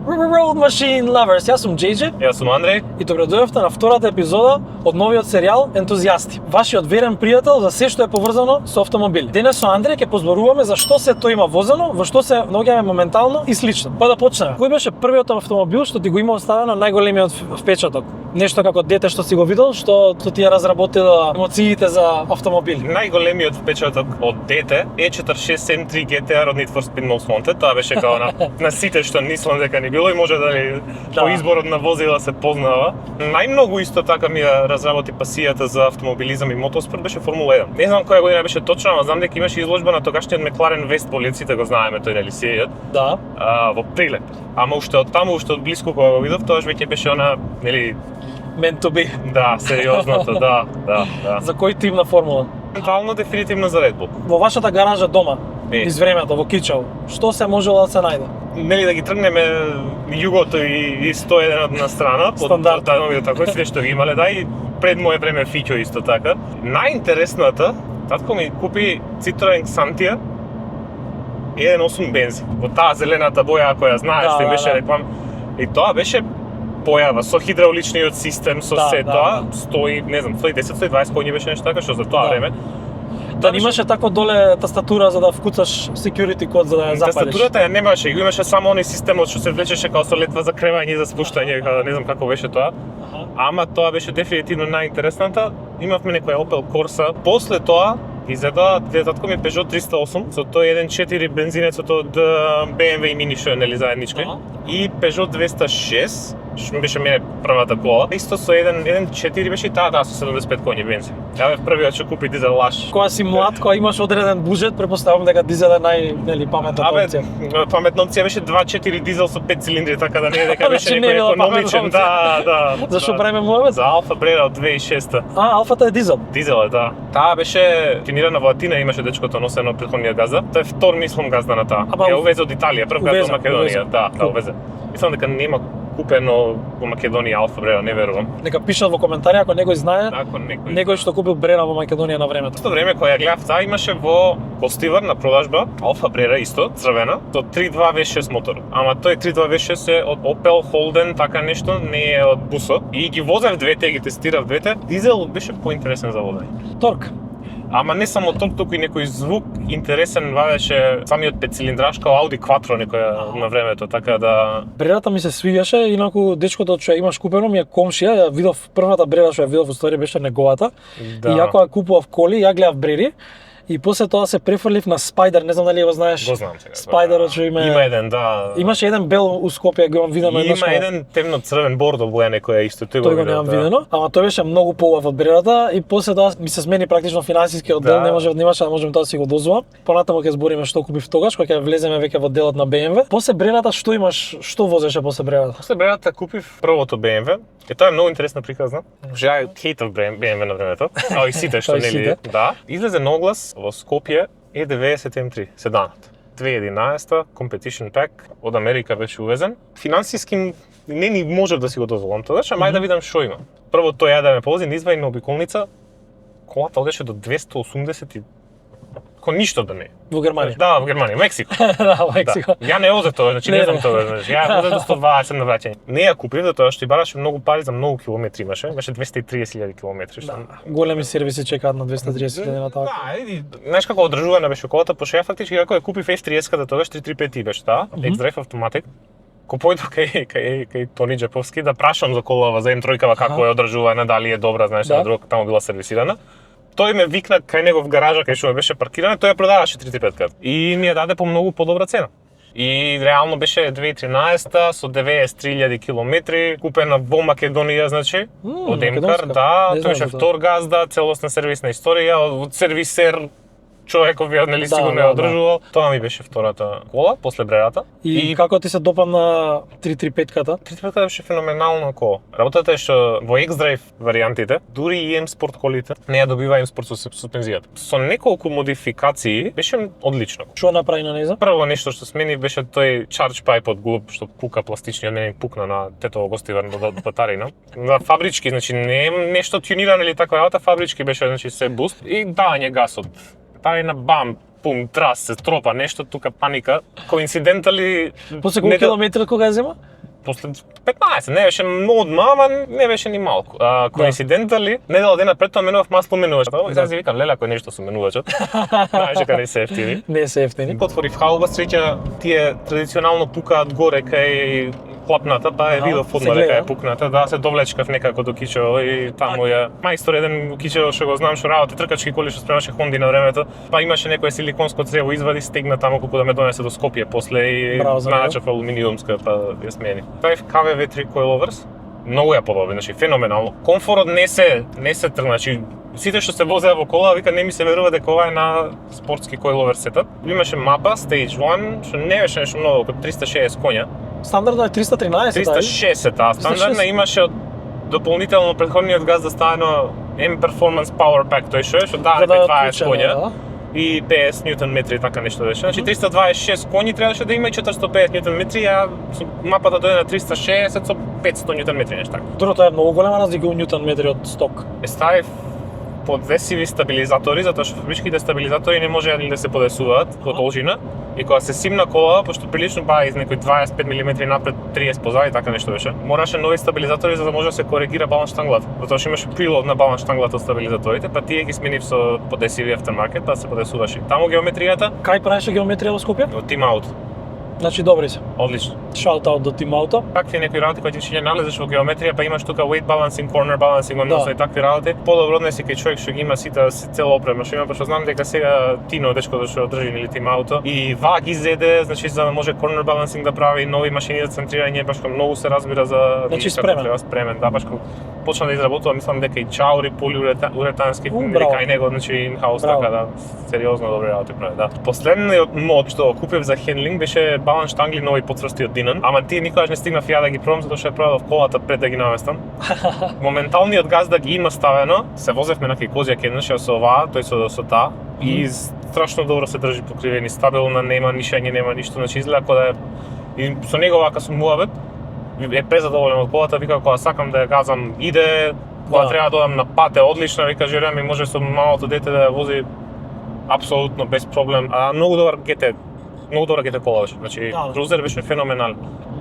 Road Machine Lovers, јас сум JJ Јас сум Андреј. и добре дојдовте на втората епизода од новиот серијал Ентузијасти, вашиот верен пријател за се што е поврзано со автомобили. Денес со Андреј ќе позборуваме за што се тоа има возено, во што се наоѓаме моментално и слично. Па да почнеме. Кој беше првиот автомобил што ти го има оставено најголемиот впечаток? Нешто како дете што си го видел, што ти ја разработила емоциите за автомобили? Најголемиот впечаток од дете е 4673 GTR од Need for Speed Most Wanted. Тоа беше као на сите што мислам дека ни било и може да по изборот на возила се познава. Најмногу исто така ми ја разработи пасијата за автомобилизам и мотоспорт беше Формула 1. Не знам која година беше точно, ама знам дека имаше изложба на тогашниот Мекларен Вестполи, сите го знаеме тој нели сијат. Да. Во Прилеп. Ама уште од таму, уште од блиску кога го видов, тоаш веќе беше она, нели, Meant to be. да, сериозното, да. За кој тим на формула? Ментално дефинитивно за Red Bull. Во вашата гаража дома, Е. низ времето, во Кичево, што се можело да се најде? Нели да ги тргнеме југото и 101 на страна, Стандард. Новиот тако, све што ги имале, да, и пред моје време Фиќо исто така. Најинтересната, татко ми купи Citroen Xantia 1.8 бензин, во таа зелената боја која знаеш, што им беше реклам. И тоа беше појава со хидравличниот систем, со се тоа, 100, не знам, 110-120 коњи беше нешто така, што за тоа време. Да, имаше такво доле тастатура за да вкуцаш security код за да ја запалиш. Тастатурата ја немаше, го имаше само оној системот што се влечеше као со летва за кревање и за спуштање, не знам како беше тоа. Ама тоа беше дефинитивно најинтересната. Имавме некоја Opel Corsa. После тоа изеда татко ми Peugeot 308 со тој 1.4 бензинецот од BMW и Mini што е нели заеднички. И Peugeot 206 што беше мене првата кола. Исто со 1.4 беше и таа со 75 коњи бензин. Ја бев првиот што купи дизел лаш. Кога си млад, кога имаш одреден буџет, претпоставувам дека дизел е паметната опција. Паметна опција беше 2.4 дизел со 5 цилиндри, така да не е дека беше Значи не некој била економичен. паметна Да. Зашто правиме муавет? За Alfa Brera од 2006-та. Алфата е дизел. Дизел е, да. Таа беше тинирана во Атина, имаше дечкото носено претходниот газда. Тоа е втор мислам газда на таа. Ја увезе од Италија, прв газда од Македонија, да, увезе. Мислам дека нема купено во Македонија Alfa Brera, не верувам. Нека пишат во коментари ако некој знае, Ако некој што купил Брера во Македонија на времето. Исто време кога ја гледав таа имаше во Костивар на продажба Alfa Brera исто, црвена, со 3.2 V6 мотор. Ама тој 3.2 V6 е од Opel Holden, така нешто, не е од Busso. И ги возев двете, ги тестирав двете. Дизел беше поинтересен за водење. Торк. Ама не само торк, туку и некој звук интересен вадеше самиот петцилиндраш као Audi Quattro некоја на времето, така да. Брерата ми се свиѓаше, инаку дечкото што ја имаш купено ми е комшија, ја видов првата Брера што ја видов во беше неговата. Да. И ја кога купував коли, ја гледав Брери. И после тоа се префрлив на Спајдер, не знам дали го знаеш. Го знам сега. Спајдерот што има еден, да. Имаше еден бел у Скопје, го имам видено еднаш. Има еден темно-црвен бордо боја некоја исто, тој го немам видено, ама тој беше многу поубав од Брерата и после тоа ми се смени практично финансискиот дел, немаше да можеме тоа да си го дозволам. Понатаму ќе збориме што купив тогаш кога ќе влеземе веќе во делот на BMW. После Брерата што имаш, што возеше после Брерата? После Брерата купив првото BMW. И тоа е многу интересна приказна. Ја хейтав BMW на времето, а и сите што нели, да. Излезе на оглас во Скопје E90 M3 седанот. 2011 Competition Pack од Америка беше увезен. Финансиски не ни можев да си го дозволам тогаш, ама ајде да видам што има. Прво тој ја да ме ползи, низвај на обиколница. Колата одеше до 280 и ко ништо да не. Во Германија. Да, во Германија, Мексико. Да, во Мексико. Да. Ја не возев тоа, значи не знам тоа, значи ја возев до 120 на враќање. Не ја купив затоа што и бараше многу пари за многу километри имаше, беше 230.000 километри што. Да. Големи сервиси чекаат на 230.000 на тоа. Да, и знаеш како одржувана беше колата, пошто ја фактички како ја купив F3S-ката тогаш 335 беше таа, X-Drive автоматик. Ко појдов кај Тони Джеповски да прашам за колава, за М3-кава како е одржувана, дали е добра, знаеш, на друг таму била сервисирана. Тој ме викна кај негов гаража кај што ме беше паркирана, тој ја продаваше 335-ката. И ми ја даде по многу подобра цена. И реално беше 2013 со 93.000 километри, купена во Македонија, значи, од Емкар, да, тој беше втор газда, целосна сервисна историја, од сервисер човеков ја нели сигурно ја одржувал. Тоа ми беше втората кола после Брерата. И како ти се допадна 335-ката? 335-ката беше феноменална кола. Работата е што во X-Drive варијантите, дури и M-Sport колите, не ја добива M-Sport со суспензијата. Со неколку модификации беше одлично. Што направи на нејза? Прво нешто што смени беше тој charge pipe од глуп што пука пластичниот, мене пукна на тетово гостивар до батарина. На фабрички, значи не е нешто тюнирано или таква работа, фабрички беше значи се буст и дање газ од парина бам, трас се тропа нешто, тука паника. Коинцидентали... После колку километри кога ја зема? после 15, не беше одма, ама не беше ни малку. Коинцидентали, недела дена пред тоа менував масло менувачот. И сега си викам, леле, ако е нешто со менувачот. Знаеш дека не се ефтини. Не се ефтини. Отворив хауба, среќа тие традиционално пукаат горе кај клапната, па е видов одма дека е пукната, да се довлечкав некако до Кичево и таму ја мајстор еден Кичево што го знам што работи тркачки коли што спремаше Хонди на времето, па имаше некое силиконско црево извади, стегна таму колку да ме донесе до Скопје после и наначав алуминиумска па ја смени. Тај KV3 coilovers многу ја подобри, значи феноменално. Комфорот не се тргна, значи сите што се возеа во кола, вика не ми се верува дека ова е на спортски coilover сетап. Имаше мапа Stage 1 што не беше нешто многу, како 360 коња. Стандардно е 313, 360, а стандардно имаше од дополнително претходниот газ да ставено M Performance Power Pack, тој што дава 20 коња и 50 ньютон метри, така нешто беше. Значи 326 коњи требаше да има и 450 ньютон метри, а мапата дојде на 360 со 500 ньютон метри, нешто така. Тоа е многу голема разлика у ньютон метри од сток. Ставив подвесиви стабилизатори, затоа што фабричките стабилизатори не можеа да се подесуваат во должина. И кога се симна кола, пошто прилично баа из некои 25 мм напред, 30 позади, така нешто беше. Мораше нови стабилизатори за да може да се коригира баланс штанглата. Затоа што имаше прилов на баланс штанглата од стабилизаторите, па тие ги сменив со подесиви aftermarket, па се подесуваше. Таму геометријата. Кај правеше геометрија во Скопје? Од Team Out. Значи добри се. Одлично. Shout out до Team Auto. Такви некои работи кои ти ќе налезеш во геометрија, па имаш тука weight balancing, corner balancing, односно и такви работи. Подобро однеси кај човек што ги има сите цела опрема што има, пошто знам дека сега Тино дечкото што држи нели Team Auto и ВАГ изеде, значи за да може corner balancing да прави, нови машини за центрирање, баш многу се разбира за значи спремен, да, баш почна да изработува, мислам дека и чаури полиуретански кај него, значи in-house, така да, сериозно добри работи прави, да. Последниот мод што купив за хендлинг беше баланс штангли нови потврсти од Динан, ама тие никогаш не стигнав ја да ги пробам затоа што ја продав колата пред да ги наместам. Моменталниот газ да ги има ставено, се возевме на кај Козјак еднаш со оваа, тој со таа и страшно добро се држи покривени, стабилна, нема нишање, нема ништо, значи изгледа како да е и со него вака со муабет е презадоволен од колата, вика кога сакам да ја газам иде, кога треба да одам на пат е одлична, вика жена ми може со малото дете да ја вози апсолутно без проблем. А многу добар GT кола беше, значи Cruiser беше феноменален.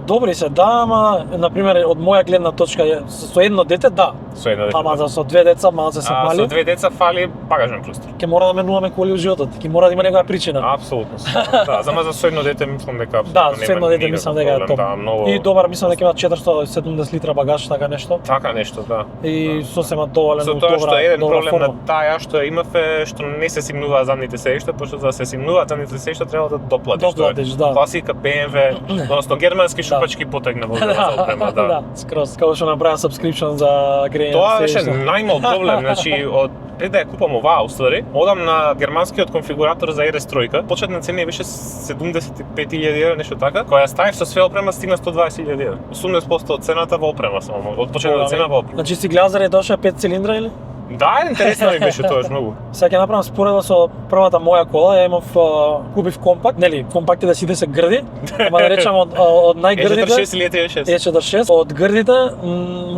Добри се, да, ама например од моја гледна точка со едно дете, да. Со едно дете. Ама со две деца малце се мали. Со две деца фали багажен простор. Ќе мора да менуваме коли во животот, ќе мора да има некоја причина. Апсолутно. Да, зама за со едно дете мислам дека да, со едно дете мислам дека е топ. Да, многу... И добар мислам дека има 470 литра багаж, така нешто. Така нешто, да. И сосема доволен со тоа што еден проблем на таа што имаве што не се симнуваа задните седишта, пошто за да се симнуваат задните седишта треба да доплатиш. Да. Класика BMW, односно германски шупачки потегна во за опрема, да. Да, скроз како што направи subscription за грејање. Тоа беше најмал проблем, значи од пред да ја купам оваа уствари, одам на германскиот конфигуратор за RS тројка. Почетна цена беше 75.000 евра, нешто така. Кога ја ставив со све опрема стигна 120.000 евра. 80% од цената во опрема само, од почетната цена во опрема. Значи си глазар е дошла 5 цилиндра или? Да, интересно ми беше тоа многу. Сега ќе направам споредба со првата моја кола, ја имав купив компакт, нели, компакти да сите се грди, ама да речам од најгрдите. E46 или E36? E46. Од грдите,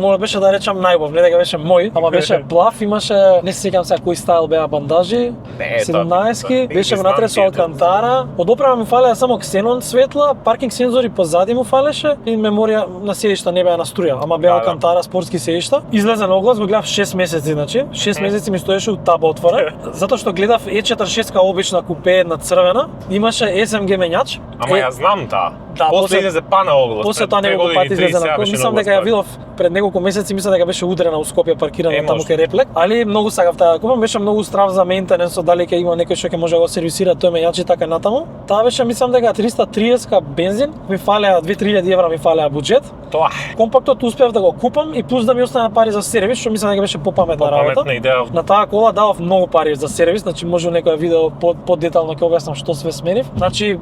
може беше да речам најубав, не дека беше мој, ама беше плав, имаше, не се сеќавам сега кој стайл беа бандажи, 17-ки, беше внатре со алкантара. Од опрема ми фалеа само ксенон светла, паркинг сензори позади му фалеше и меморија на седишта не беа на струја, ама беа алкантара спортски седишта. Излезе на оглас, го гледав 6 месеци, значи 6 месеци ми стоеше у таба отвора, затоа што гледав E46 обична купе една црвена, имаше SMG мењач. Ама ја знам таа. Да, после излезе па на оглас. После тоа неколку пати излезе на оглас. Мислам дека ја видов пред неколку месеци, мислам дека беше удрена у Скопје паркирана таму кај Реплек, али многу сакав таа да купам, беше многу страв за мејнтененс, дали ќе има некој што ќе може да го сервисира тој мењач и така натаму. Таа беше мислам дека 330 бензин, ми фалеа 2-3000 евра ми фалеа буџет. Тоа. Компактот успеав да го купам и плюс да ми остана пари за сервис, што мислам дека беше попаметна работа. Попаметна идеја. На таа кола давав многу пари за сервис, значи може некој видео подетално ќе објаснам што све сменив. Значи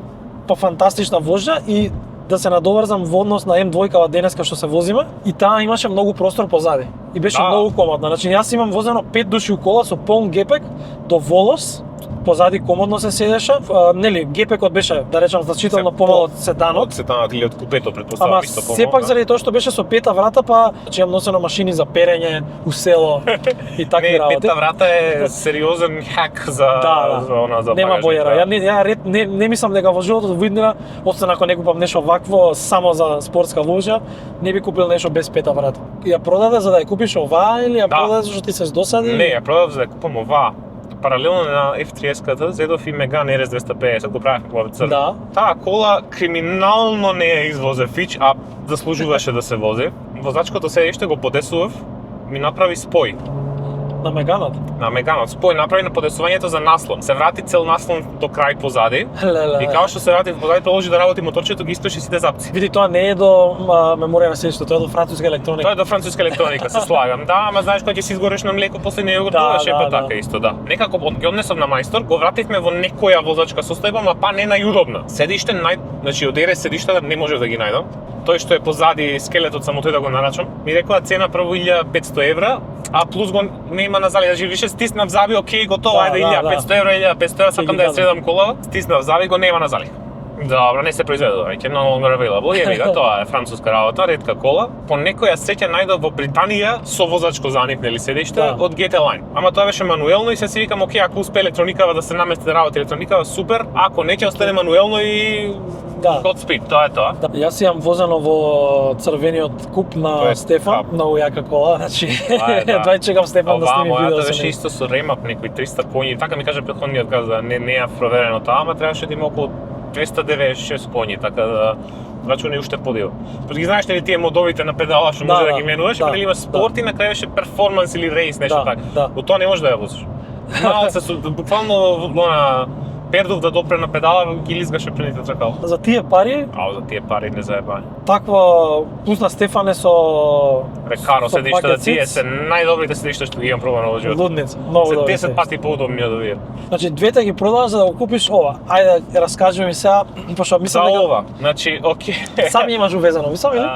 фантастична вожда и да се надоврзам во однос на М2-кава денеска што се возиме и таа имаше многу простор позади и беше многу комодна. Значи јас имам возено 5 души у кола со полн гепек до волос позади комодно се седеше, нели гепекот беше да речам значително помал од седанот. Од седанот или од купето претпоставам Ама исто помал. сепак заради тоа што беше со пета врата, па че имам носено машини за перење у село и такви Не, работи. пета врата е сериозен хак за за Нема багажник, бојера. да. Ја не мислам дека во животот во иднина, освен ако не купам нешто вакво само за спортска вожја, не би купил нешто без пета врата. Ја продаде за да ја купиш оваа или ја Да. продаде зашто ти се досади? Не, ја продав за да купам оваа. Паралелно на F30-ката, зедов и Megane RS 250, го правев во црн. Да. Таа кола криминално не ја извозе фич, а заслужуваше да се вози. Возачкото седиште го подесував, ми направи спој. На Меганот. На Меганот спој направи на подесувањето за наслон. Се врати цел наслон до крај позади. Леле. И како што се врати позади, продолжи да работи моторчето, ги исплеши сите запци. Види, тоа не е до меморија на седиште, тоа е до француска електроника. Тоа е до француска електроника, се слагам. Да, ама знаеш кога ќе си изгореш на млеко после јогурт, тоа шепа така исто, да. Некако ги однесов на мајстор, го вративме во некоја возачка состојба, ама па не најудобна. Седиште значи од РС седиштата не можев да ги најдам. Тој што е позади скелетот само тој да го нарачам. Ми рекоа цена прво 1500 евра, а плюс го нема на зали, значи више стиснав заби, окей, готово, Да, ајде да, 1500 евра, 1500 евра, сакам да ја средам колава, стиснав заби, го нема на зали. Добро, не се произведува веќе, no longer available. Ја вика, тоа е француска работа, ретка кола. По некоја сеќа најдов во Британија со возачко за нив, нели седиште, Да. од GT Line. Ама тоа беше мануелно и се си викам, окей, ако успее електроникава да се намести да работи електроникава, супер. Ако не ќе остане мануелно и Да. Godspeed, тоа е тоа. Да. Јас имам возено во црвениот куп на Тоа е Стефан, кап. многу јака кола, значи Тоа е, да. едва чекам Стефан да сними видео Мојата со беше него. исто со ремап, некои 300 коњи, така ми каже претходниот газа, не ја проверено тоа, ама требаше да има околу 296 коњи, така да рачуни уште подио. Па ги знаеш нели тие модовите на педала што може да ги менуваш, да, нели има спорт и на крај беше перформанс или рейс, нешто така. Да. Во тоа не можеш да ја возиш. Малце со буквално на Пердов да допре на педала, ги лизгаше предните тркала. За тие пари, Ау, за тие пари не заебање. таква плюс на Стефан е со Рекаро со седишта да пакет тие сиц, се најдобрите седишта што ги имам пробано во животот. лудница, многу Се добри. 10 пати поудобни од овие. Значи двете ги продаваш за да го купиш ова. Ајде раскажи ми сега, пошто За мислам дека ова, значи, окей. сам имаш увезено, мислам или?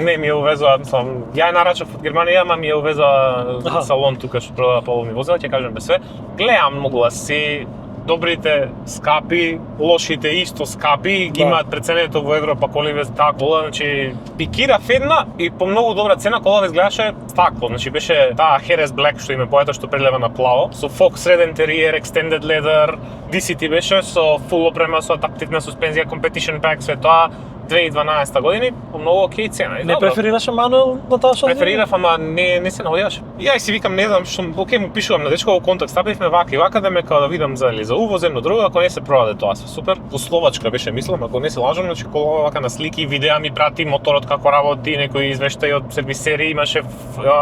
Не ми ја увезоа, мислам, ја нарачав од Германија, ама ми ја увезоа Аха. салон тука што продава половни возила, ќе кажам без све. Гледам многу си добрите скапи, лошите исто скапи, ги Да. имаат преценето во Европа коли без таа кола, значи пикирав една и по многу добра цена кола изгледаше стакло, значи беше таа Heres Black што име бојата што прелева на плаво, со Fox Red Interior, Extended Leather, DCT беше со full опрема, со адаптивна суспензија, Competition Pack, све тоа, 2012 години, по многу окей цена. И Не добро. преферираше мануел на таа што? Преферирав, ама не се наоѓаше. Ја и си викам, не знам, што окей му пишувам на дечко во контакт, стапивме вака и вака да ме као да видам за уво, за едно друго, ако не се продаде тоа се супер. Во Словачка беше, мислам, ако не се лажам, значи колова вака на слики и видеа ми прати моторот како работи, некои извештаи од сервисери, имаше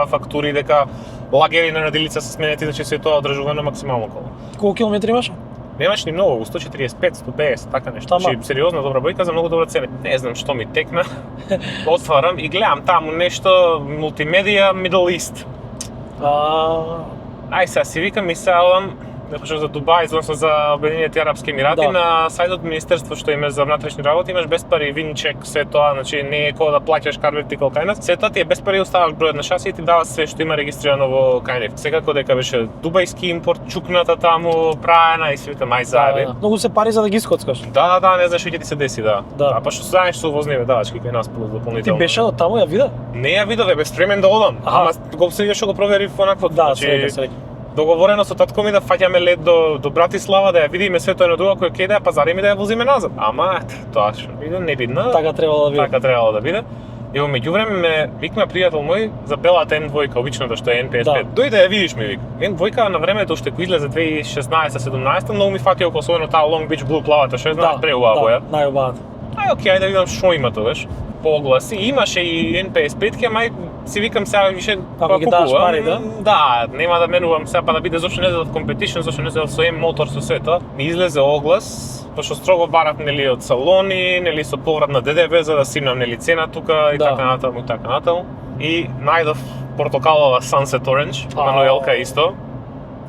фактури дека лагери на радилица се сменети, значи се тоа одржувано максимално кола. Колку километри имаше? Немаш ни многу, 145, 150, така нешто. Тама. Значи, сериозна добра бројка за многу добра цена. Не знам што ми текна. Отварам и гледам таму нешто мултимедија Middle East. Ај сега си викам и сега одам да почнам за Дубај, односно за Обединените арапски емирати, Да. на сајтот Министерство што има за внатрешни работи, имаш без пари винчек, се тоа, значи не е како да плаќаш car vertical кај нас. Се тоа ти е без пари, оставаш бројот на шаси и ти дава све што има регистрирано во кај нив. Секако дека беше дубајски импорт, чукната таму, праена и си викам ај заеби. Многу се пари за да ги искоцкаш. Да, не знаеш што ќе ти се деси, да. Да. А па што знаеш со возниве давачки кај нас плюс Ти дополнително. беше до таму, ја виде? Не ја видов, бе, спремен да одам. Аха. Ама го се што го проверив онакво, Да, значи, среќа. договорено со татко ми да фаќаме лет до Братислава, да ја видиме свето едно друго, кој ќе да ја пазариме да ја возиме назад. Ама тоа што биде не бидна. Така требало да биде. Така требало да биде. И во меѓувреме ме викна пријател мој за белата М2, обичната што е NPS5. Да. Дојде да ја видиш ми вика. М2 на времето уште кој излезе 2016-17, многу ми фати око особено таа Long Beach Blue плавата, што е знаеш преубава боја. најубавата. Ај окей, ајде да видам што има тогаш. Погласи, имаше и NPS5, ама си викам сега више Ако ги даваш пари, да? Да, нема да менувам сега па да биде зошто не за competition, зошто не за со М-мотор со сето. Ми излезе оглас, пошто строго барав нели од салони, нели со поврат на ДДВ за да симнам нели цена тука и Да. така натаму и така натаму. И најдов портокалова Sunset Orange, мануелка исто.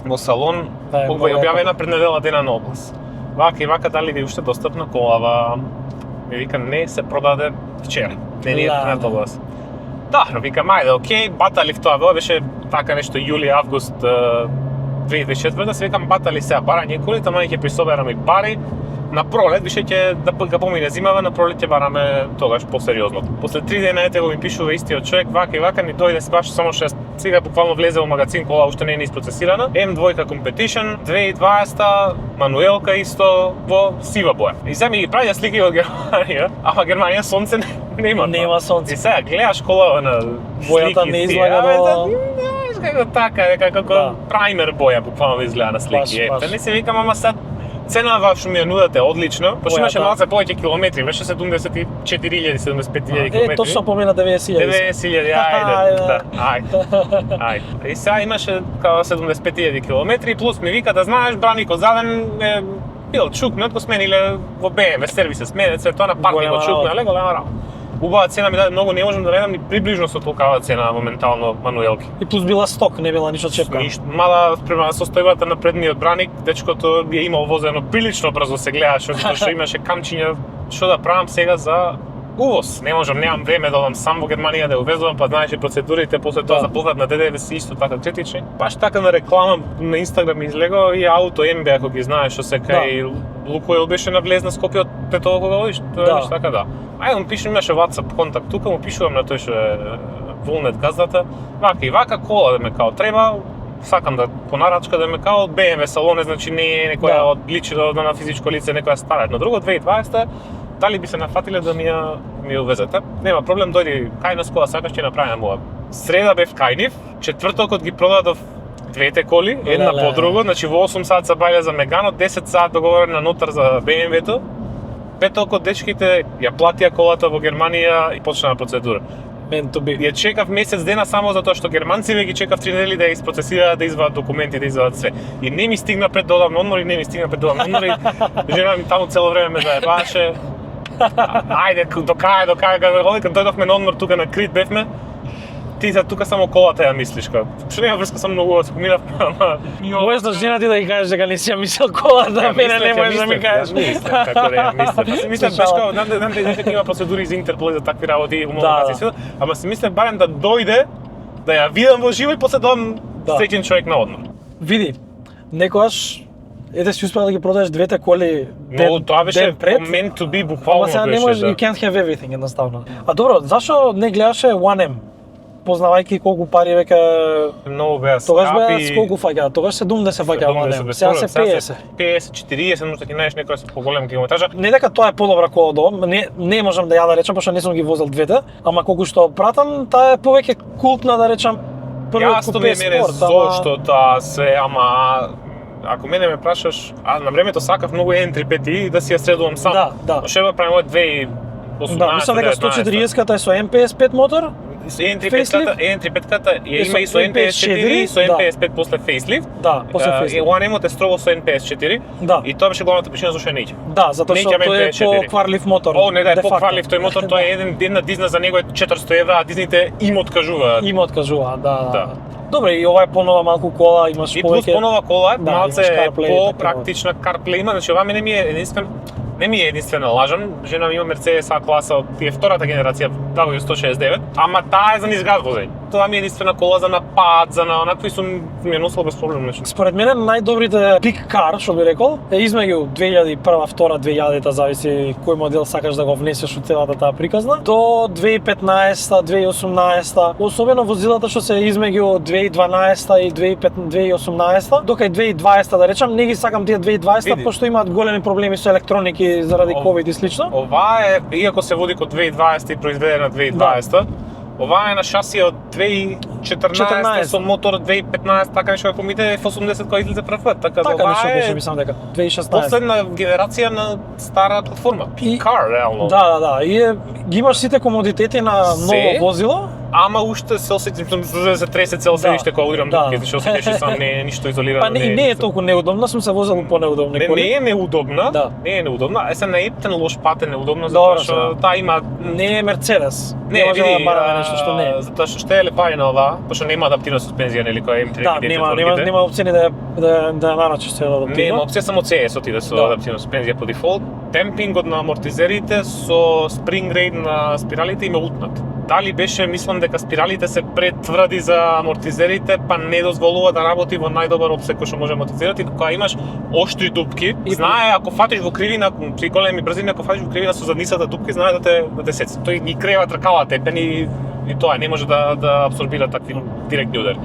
Во салон, Да, е многу објавена пред недела дена на оглас. Вака и вака дали ви уште достапна колава. Ми вика не се продаде вчера. Не ни е Да. пред оглас. Да, викам ајде, окей, баталив тоа, тоа беше така нешто јули, август 2024 се викам батали сега барање коли, тама ќе присобераме и пари. На пролет више ќе да помине зимава, на пролет ќе бараме тогаш посериозно. После 3 дена ете го ми пишува истиот човек, вака и вака ни дојде баш само 6. Сега буквално влезе во магазин, кола уште не е испроцесирана. M2 Competition 2020, мануелка исто во сива боја. И сега ми ги прави слики од Германија, ама Германија сонце нема. Нема сонце. И сега гледаш кола на Бојата не излага до... како така, како праймер боја буквално изгледа на слики. Баш. Не се викам, ама sad цената што ми ја нудате одлично, пошто имаше малце повеќе километри, беше 74.000, 75.000 километри. Точно помина 90.000. 90.000, ајде. И сега имаше као 75.000 километри, плюс ми вика да знаеш, браникот заден е бил чукнат, го смениле во BMW сервис, сменет се тоа на паркинг чукнале, голема работа. Убава цена ми даде многу, не можам да најдам ни приближно со толкава цена моментално мануелки. И плюс била сток, не била ништо чепка. Мада спрема состојбата на предниот браник, дечкото би имал возено прилично брзо се гледаше, затоа што имаше камчиња што да правам сега за увоз. Не можам, немам време да одам сам во Германија да увезувам, па знаеш и процедурите, после тоа за поврат на ДДВ се исто така критични. Баш така на реклама на Инстаграм излего и ауто МБ, ако ги знаеш, што се кај Лукойл беше на влез на Скопје од петого кога одиш, тоа е така да. Ајде му пишем, имаше WhatsApp контакт тука, му пишувам на тој што е волнет газдата, вака и вака кола да ме као треба, сакам да понарачка да ме као BMW салоне, значи не е некоја од личи на физичко лице, некоја стара. На друго 2020 дали би се нафатиле да ми ја увезете? Нема проблем, дојди кај нас кога сакаш ќе направиме ова. Среда бев кај нив, четвртокот ги продадов двете коли, една по друго, значи во 8 сат се бајле за Меганот, 10 сат договорен на нотар за BMW-то. Петокот дечките ја платија колата во Германија и почна процедура. Ја чекав месец дена само затоа што германците ги чекав 3 недели да ја испроцесираат, да извадат документи, да извадат све. И не ми стигна пред да одам на одмор, Жена ми таму цело време ме заебаше. Ајде, до кај, кога дојдовме на одмор тука на Крит бевме. Ти за тука само колата ја мислиш, што нема врска со многу од минав, ама можеш да жена ти да ги кажеш дека не си ја мислел колата, мене не можеш да ми кажеш. Како да ја мислев. Мислев беше као дека има процедури за Интерпол за такви работи, умовно ама си мислев барем да дојде, да ја видам во живо и после да одам среќен човек на одмор. Види, некогаш си успеа да ги продадеш двете коли но тоа беше meant to be буквално. Ама сега не можеш, you can't have everything едноставно. А добро, зашо не гледаше 1M? Познавајќи колку пари веќе многу беа скапи. Тогаш беа сколку фаќа? Тогаш 70 фаќа 1M. Сега се 50. 50-40, може да ги најдеш некоја со поголем километража. Не дека тоа е подобра кола од ова, не можам да ја да речам, пошто не сум ги возел двете, ама колку што пратам, таа е повеќе култна да речам. Јасно ми е мене зошто таа се, ама ако мене ме прашаш, на времето сакав многу N35i да си ја средувам сам. Да. Што правиме 2018. Да, мислам дека 140-ката е со M55 мотор. N35-ката има и со NPS4 и со NPS5 после фейслифт. Да, после фейслифт. 1M-от е строго со NPS4. Да. И тоа беше главната причина зашто не иќе. Да, затоа што тој е покварлив мотор. О, не да е покварлив тој мотор, тоа е една дизна за него е 400 евра, а дизните им откажуваат. Им откажуваат, да. Добре, и ова е понова малку кола, имаш повеќе. И плюс понова кола, малце е по-практична CarPlay има, значи ова мене ми е единствена лажан. Жена ми има Mercedes A класа од тие втората генерација W169, ама таа е за низ град возење. Тоа ми е единствена кола за напад, за на онакви сум ми носел без проблем нешто. Според мене најдобрите пик кар, што би рекол, е измеѓу 2001, 2, 2000, зависи кој модел сакаш да го внесеш од целата таа приказна, до 2015, 2018, особено возилата што се измеѓу 2012 и 2018, дока и 2020 да речам, не ги сакам тие 2020 пошто имаат големи проблеми со електроники заради COVID и слично. Ова е, иако се води код 2020 и произведена 2020, ова е на шаси од 2014 со мотор 2015, така нешто како мите F80 кој излезе прв пат, така ова нешто беше мислам дека 2016. Последна генерација на стара платформа, car реално. Да, и ги имаш сите комодитети на ново возило. Ама уште се осеќам за тресе цел седиште кога удирам дупки, зашто се беше сам не е ништо изолирано. Па не е толку неудобно, сум се возел по неудобни коли. Не е неудобна, не е неудобна, е се на ептен лош пат е неудобно затоа што таа има не е Мерцедес. Не може да бараме нешто што не е. Затоа што ще е лепарина ова, пошто нема адаптивна суспензија нели која M3 Да, нема опција да нарачиш се адаптивно. Нема опција само CS отиде со адаптивна суспензија по дефолт. Темпингот на амортизерите со спринг рейд на спиралите им е утнат. дали беше, мислам дека спиралите се претврди за амортизерите, па не дозволува да работи во најдобар опсек кој што може амортизерати, кога имаш оштри дупки, знае ако фатиш во кривина, при големи брзини, ако фатиш во кривина со задницата дупки, знае да те сеци. Тој ги крева тркалата и тоа не може да апсорбира такви директни удари.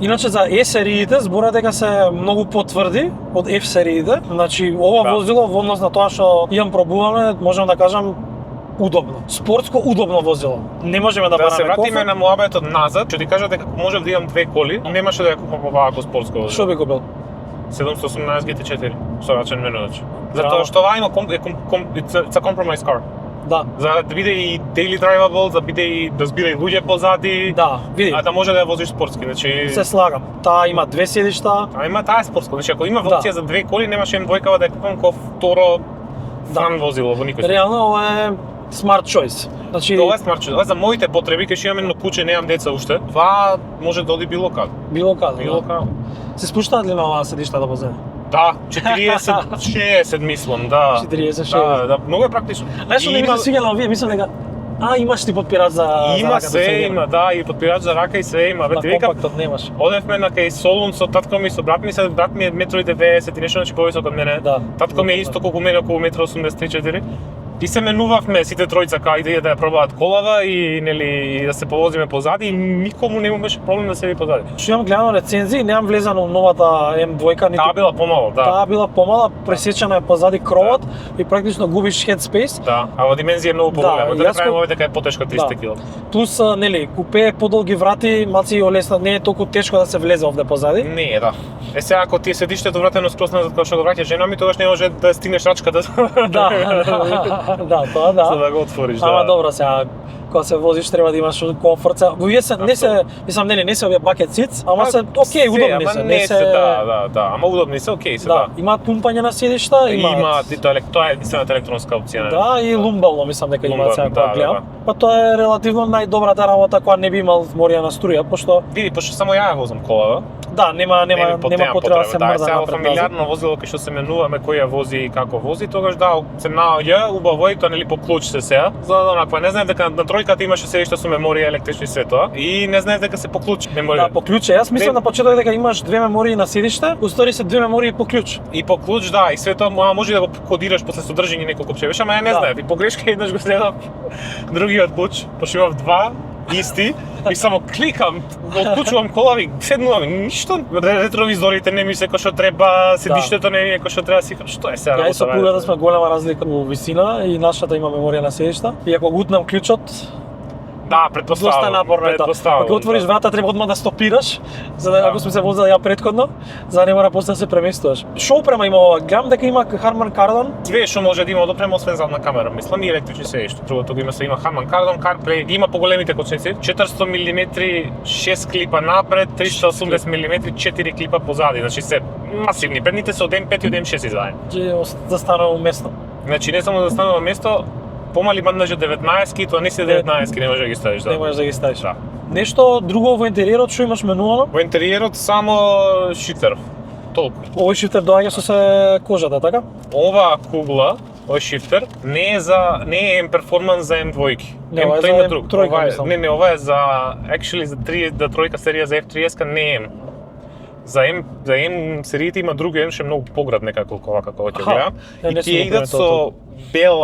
Иначе за E сериите збора дека се многу потврди од F сериите. Значи ова возило во однос на тоа што имам пробуваме, можам да кажам удобно. Спортско удобно возило. Не можеме да бараме се вратиме кофе. на муабетот назад, ќе ти кажам дека можев да имам две коли, немаше да ја купам овако спортско возило. Што би купил? 718 GT4 со рачен менудач. Затоа што ова има it's a compromise car. Да. За да биде и daily drivable, за да биде и да збира и луѓе позади. Да, види. А да може да ја возиш спортски, значи Се слагам. Таа има две седишта. А има таа е спортско, значи ако има опција за две коли, немаше М2 да ја купам како второ фан возило во никој случај. Реално ова е smart choice. Значи Тоа е смарт, ова е за моите потреби, кај што имам едно куче, немам деца уште. Това може да оди било каде. било каде. Било Да. каде. Се спуштаат ли на оваа седишта да воземе? Да, 40-60 мислам, да. 40-60. Да, многу е практично. Нешто не ми се свиѓа на овие, мислам дека имаш ти подпирач за Има рака се, да се има, да, и подпирач за рака и се има. На Ти вика, компактот немаш. одевме на кај Солун со татко ми, со брат ми, брат ми е 1,90 м и нешто, значи повисок од мене. Да. Татко ми е исто колку мене, околу 1,83 м. И се менувавме сите тројца кај да ја пробаат колава и нели и да се повозиме позади и никому не му беше проблем да седи позади. Што имам гледано рецензии, немам влезано новата М2, ниту Таа била помало, да. Таа била помала, пресечена е позади кровот и практично губиш headspace. Да, а во димензија е многу поголема. Да, јас правиме ко- овој дека е потешко 300 кг. Плюс, нели, купе е подолги врати, малци и олесна, не е толку тешко да се влезе овде позади. Не е, да. Сега ако ти седиштето вратено скроз назад кога што го враќаш жена ми, тогаш не може да стигнеш рачката. Да, да, тоа да. За да го отвориш, да. Ама добро сега, кога се возиш треба да имаш комфорт. Сега, овие се не се, мислам не се овие bucket seats, ама се окей, удобни се, не се, да, ама удобни се, окей се, да. Имаат пумпање на седишта, Има, тоа е единствената електронска опција. Да, и лумбално мислам дека имаат сега Lumbar, кога да, гледам. да. Па тоа е релативно најдобрата работа која не би имал морија на струја, пошто Види, пошто само ја возам колава. да, нема потреба да се да, мрда сега во напред. фамилиарно возило кај што се менуваме кој ја вози и како вози, тогаш да, се наоѓа убаво и тоа нели по клуч се сега. За да онаква, не знаев дека на тројката имаше седишта со меморија електрични све тоа и не знаев дека се по клуч меморија. Да, по клуче. Јас мислам на почеток дека имаш две мемории на седиште, уствари се две мемории по клуч. И по клуч, да, и све тоа може да го кодираш после содржини неколку пчевиш, ама ја не Да. знаев. И погрешка еднаш го следав другиот клуч, пошто имав два исти и само кликам, отклучувам колави, седнувам, ништо, ретровизорите не ми се кој што треба, седиштето не ми е кој што треба, си што е сега Ја и со работа, пугата сме голема разлика во висина и нашата има меморија на седишта. И ако го утнам клучот, да, предпоставам. доста напорно е тоа. Ако отвориш врата треба одма да стопираш, за да ако сме се возели ја претходно, за да не мора после да се преместуваш. Што опрема има ова? Гледам дека има Harman Kardon. Све што може да има одопрема освен задна камера, мислам и електрични седишта. Другото го има се има Harman Kardon, CarPlay, има поголемите кочници, 400 мм 6 клипа напред, 380 мм 4 клипа позади, значи се масивни. Предните се од М5 и од М6 заедно. Да станува уместно. Значи не само да станува место, помали бандажи 19-ки, тоа не се 19-ки, не може да ги ставиш, Не да. можеш да ги ставиш. Да. Нешто друго во интериерот што имаш менувано? Во интериерот само шифтер. Толку. Овој шифтер доаѓа со се кожата, така? Ова кугла, овој шифтер не е М-перформанс за М2-ки. Не, ова е М2 за има друг. М3, Ова е, мислам. не, ова е за actually за 3 серија за F3S не е М. За М сериите има други М што е многу поград некако ова како ќе Аха, гледам. ја не И сум тие го идат приметил со бел,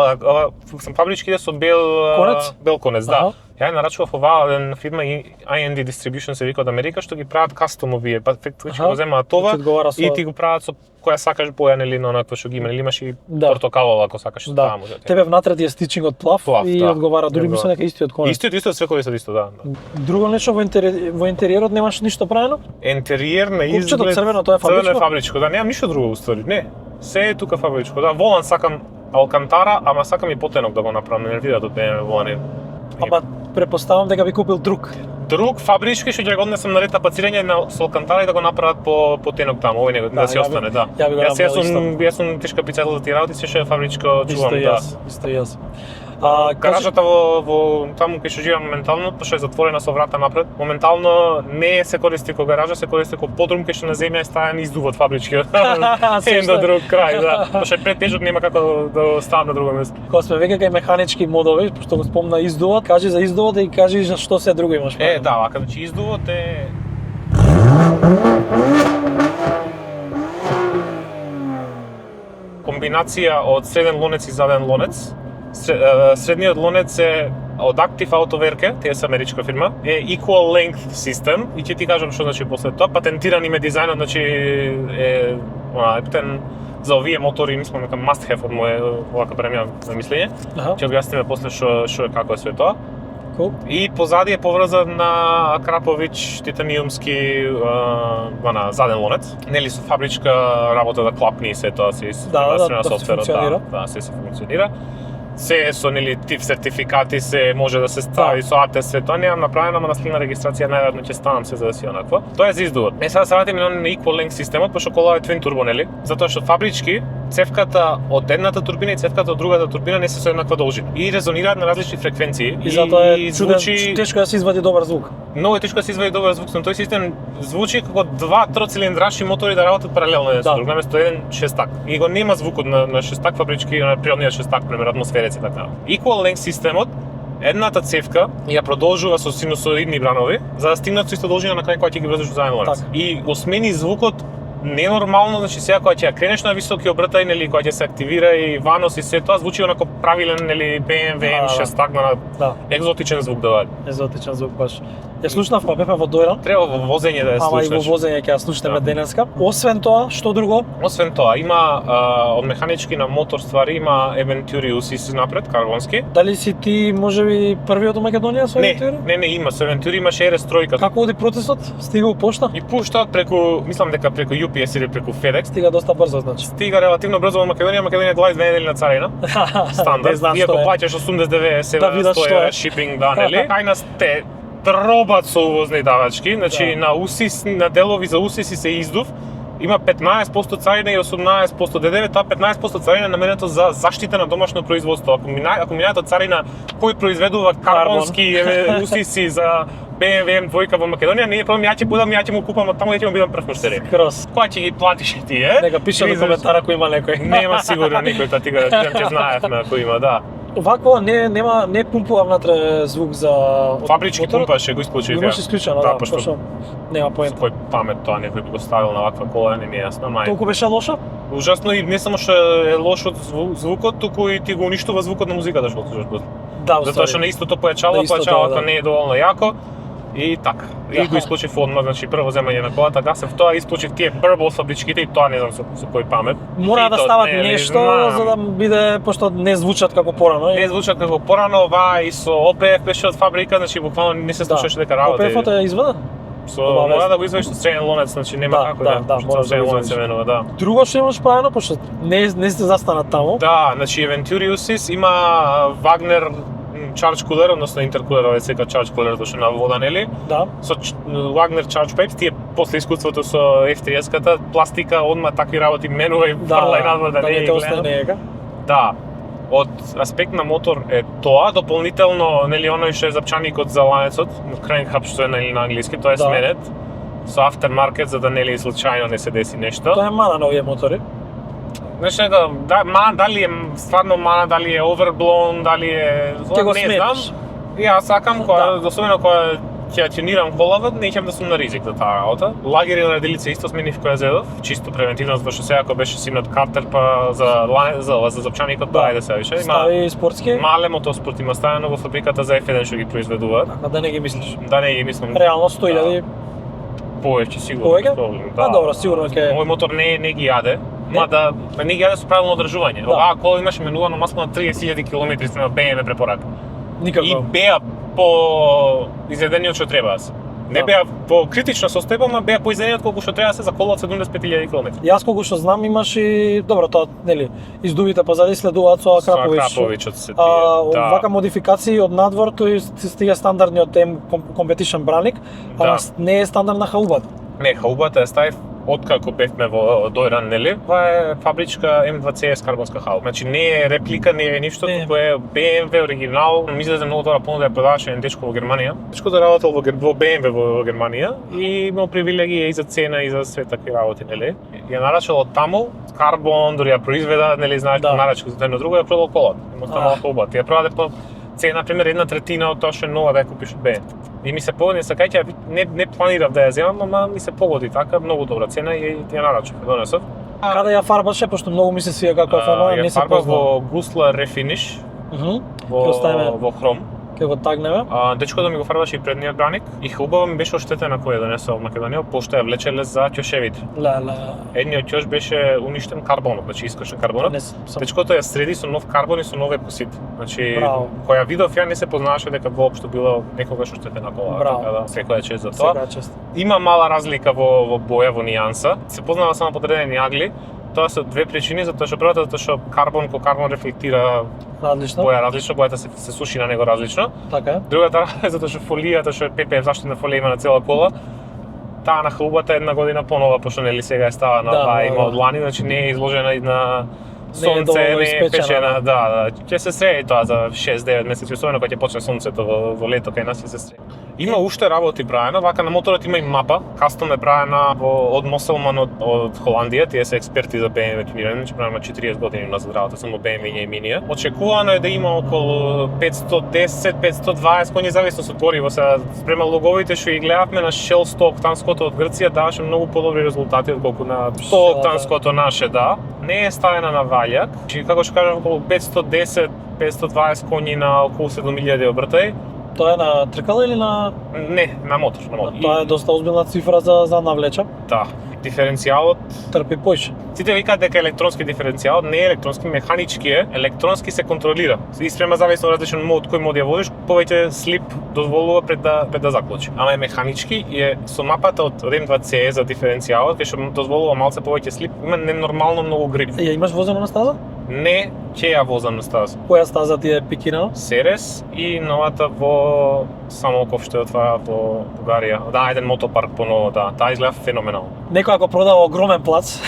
сам фабрички иде со бел Конец? Бел конец, да. Аха. Ја нарачував оваа една фирма IND Distribution се вика од Америка што ги прават кастом овие, па фактички Аха. го земаат това Ти одговара со- и ти го прават со која сакаш боја нели на онакво што ги има, нели имаш и Да. портокалова ако сакаш Да. таа може. Тебе внатре ти е стичингот плав и да. одговара дури мислам дека истиот конец. Истиот све кои се исто, да. Друго нешто во интериерот немаш ништо правено? Интериер на Купчето изглед. црвено, тоа е Црвено фабричко? е фабричко, да, немам ништо друго уствари. Не, се е тука фабричко. Да, волан сакам Алкантара, ама сакам и потенок да го направам, не нервираат од мене волани. Ама предпоставам дека би купил друг. Друг фабрички што ќе го однесам на ред тапацирање на со Алкантара и да го направат по потенок таму, овој него да си ја би- остане, да. ја би го направил Јас сум тешка пицата за тие работи, се што е фабричко чувам, Исто и да. јас, исто и јас. Гаражата во таму кај што живеам моментално, пошто е затворена со врата напред, моментално не се користи како гаража, се користи како подрум кај што на земја е ставен издувот фабрички. Еден до друг крај, да. Пошто е претежок, нема како да ставам на друго место. Кога сме веќе кај механички модови, што го спомна издувот, кажи за издувот и кажи за што се друго имаш. Да, вака, значи издувот е комбинација од среден лонец и заден лонец. Средниот лонец е од Active Autowerke, тие се америчка фирма, е Equal Length System и ќе ти кажам што значи после тоа. Патентиран им е дизајнот, значи е ептен за овие мотори, мислам дека must have од моје овака премија на мислење. Ќе објасниме после што е како е све тоа. Cool. И позади е поврзан на Крапович титаниумски заден лонец. Нели со фабричка работа да клапни и се тоа се да функционира. Да, се функционира. Се со нели тип сертификати се може да се стави со АТС, се тоа немам направено, ама на слина регистрација најверојатно ќе ставам се за да си онакво. Тоа е за издувот. Сега се вратиме на Equal Length системот, пошто колава е twin turbo, нели? Затоа што фабрички цевката од едната турбина и цевката од другата турбина не се со еднаква должина и резонираат на различни фреквенции и затоа е звучи тешко да се извади добар звук. Многу е тешко да се извади добар звук, но тој систем звучи како два троцилиндрашни мотори да работат паралелно еден со друг, наместо еден шестак. И го нема звукот на шестак фабрички, на природниот шестак, пример атмосферец и така. Equal Length системот, едната цевка ја продолжува со синусоидни бранови за да стигнат со иста должина на крај кога ќе ги врзеш во заден лонец. И го смени звукот ненормално, значи сега кога ќе ја кренеш на високи обртаи, нели кога ќе се активира и ванос и се тоа звучи онако правилен, нели BMW M6 на екзотичен звук да даде. Екзотичен звук баш. Ја слушнавме, бевме во Дојран. Треба во возење да ја слушнеш. Ама и во возење ќе ја слушнеме денеска. Освен тоа, што друго? Освен тоа, има од механички на мотор ствари, има Eventuri UCC напред, карбонски. Дали си ти можеби првиот во Македонија со Eventuri? Не, има со Eventuri, имаше RS тројка. Како оди процесот? Стига пошта? И пуштаат преку, мислам дека преку UPS или преку FedEx. Стига доста брзо, значи. Стига релативно брзо во Македонија, Македонија 22 недели на царина. Стандард. Иако плаќаш 80-90 €, шипинг, да, нели? Кај нас те тробат со увозни давачки, значи на УСИС, на делови за УСИС се издув, има 15% царина и 18% ДДВ, тоа 15% царина е наменето за заштита на домашно производство. Ако минаат од царина кој произведува карбонски УСИСи за BMW M2 во Македонија, не е проблем, ја ќе му купам од таму и ќе му бидам прв муштери. Кога ќе ги платиш и тие? Нека пише во коментар ако има некој. Нема сигурно некој, тоа ти гарантирам, ќе знаевме ако има, да. Овако не пумпува внатре звук за фабрички пумпаше, го исклучив. Имаш исклучено, да, пошто нема поента. Кој памет тоа некој би го ставил на ваква кола, не ми е јасно, мај. Толку беше лошо? Ужасно и не само што е лош од звукот, туку и ти го уништува звукот на музиката што слушаш после. Да, затоа што на истото појачалото не е доволно јако. И така. И го исклучив одмah, значи прво земање на колата, гасев тоа, исклучив тие Burble фабричките и тоа не знам со кој памет. Мора да стават нешто за да биде, пошто не звучат како порано. Не звучат како порано, ова и со OPF беше од фабрика, значи буквално не се слушаше дека работи. OPF-от е изведен? Мора да го извадиш со среден лонец, значи нема како да, мора среден лонец се менува, да. Друго што имаш правено, пошто не сте застанат таму. Да, значи Eventuri UCS има Wagner Charge Cooler, односно интеркулер, овој сега Charge Cooler дошо на вода, нели? Да. Со Wagner Charge Pipes, тие после искуството со F30-ката, пластика, одма такви работи менува и фрла и надвор да не е гледам. Да. Од аспект на мотор е тоа, дополнително, нели, оној што е запчаникот за ланецот, crank hub што е на англиски, тоа е сменет со aftermarket за да нели случајно не се деси нешто. Тоа е мана на овие мотори. Знаеш дека дали е стварно мана, дали е overblown, дали е не знам. Јас сакам особено кога ќе тюнирам колава, не ќе да сум на ризик за таа работа. Лагери на раделица исто сменив која зедов, чисто превентивно, затоа што сега кога беше синот картер па за запчаникот па ајде се више. Стави спортски. Мале мотоспорт има ставено во фабриката за F1 што ги произведуваат. Така да не ги мислиш. Да не ги мислам. Реално 100.000 повеќе сигурно. Да, добро, сигурно ќе. Мој мотор не ги јаде. Мада не ги јаде со правилно одржување. Оваа кола имаше менувано масло на 30.000 км на BMW препорака. Никако. И беа по изедениот што треба да се. Не беа по критична состојба, ама беа по изедениот колку што треба да се за кола од 75.000 км. Јас колку што знам имаш и добро тоа, нели, издувите позади следуваат со Крапович. Со Краповичот се тие. Вака модификации од надвор тој стига стандардниот Competition браник, ама не е стандардна хаубата. Не, хаубата ја ставив откако бевме во Дојран, нели? Ова е фабричка M2CS карбонска халба. Значи не е реплика, не е ништо, туку е BMW оригинал. Ми излезе многу добра понуда ја продаваше еден дечко во Германија. Дечкото работел во BMW во Германија и имал привилегија и за цена и за све такви работи, нели? Ја нарачал од таму, карбон, дури ја произведа, нели, знаеш, нарачал за едно друго, ја продал колата. Има станала колба. Ти ја продаде по цена, например, 1/3 од тоа што е нова да ја купиш од BMW. И ми се погоди, сакајќи не планирав да ја земам, ама ми се погоди така, многу добра цена и ја нарачав, донесов. Каде ја фарбаше, пошто многу ми се свија како фарба, не се познав. Ја познав. во Guslar Refinish, во хром. Ке го тагнеме. Дечкото ми го фарбаше и предниот браник и хубаво ми беше оштетена која донесов од Македонија, пошто ја влечеле за ќошевите. Едниот ќош беше уништен карбонот, значи искошен карбонот. Дечкото ја среди со нов карбон и со нов епосит. Значи, која видов ја не се познаваше дека воопшто било некогаш оштетена кола, така да секоја чест за тоа. Има мала разлика во боја, во нијанса. Се познава само по одредени агли. Тоа се две причини, затоа што првата затоа што карбон ко карбон рефлектира различно. Боја различно, бојата се суши на него различно. Така е. Другата е затоа што фолијата што е ППФ заштитна фолија има на цела кола. Таа на халбата една година понова, пошто нели сега е ставана, има од лани, значи не е изложена и на сонце, не е печена, ќе се среди тоа за 6-9 месеци, особено кога ќе почне сонцето во лето кај нас ќе се среди. Има уште работи браено, вака на моторот има и мапа, кастом е браена од Мосселман од Холандија, тие се експерти за BMW тунирање, значи правиме 40 години назад работа само BMW и Минија. Очекувано е да има околу 510-520 конји зависно од гориво. Сега спрема логовите што ги гледавме на Shell 100 октанското од Грција даваше многу подобри резултати отколку на 100 октанското наше, Не е ставена на валјак, че како што кажам околу 510-520 конји на околу 7000 обртај. Тоа е на тркала или на... Не, на мотор. Тоа е доста озбилна цифра за навлеча. Да. Диференцијалот трпи поише. Сите викаат дека електронски диференцијал, не е електронски, механички е, електронски се контролира. И спрема зависно од различен мод кој мод ја водиш, повеќе слип дозволува пред да заклучи. Ама е механички и е со мапата од M2CS за диференцијалот, кај што дозволува малце повеќе слип, има ненормално многу грип. Ја имаш возено на стаза? Не, ќе ја возам на стаза. Која стаза ти е пикирана? Серес и новата во Самоков што е отваа во Бугарија. Еден мотопарк поново, таа изгледа феноменално. Некој ако продава огромен плац.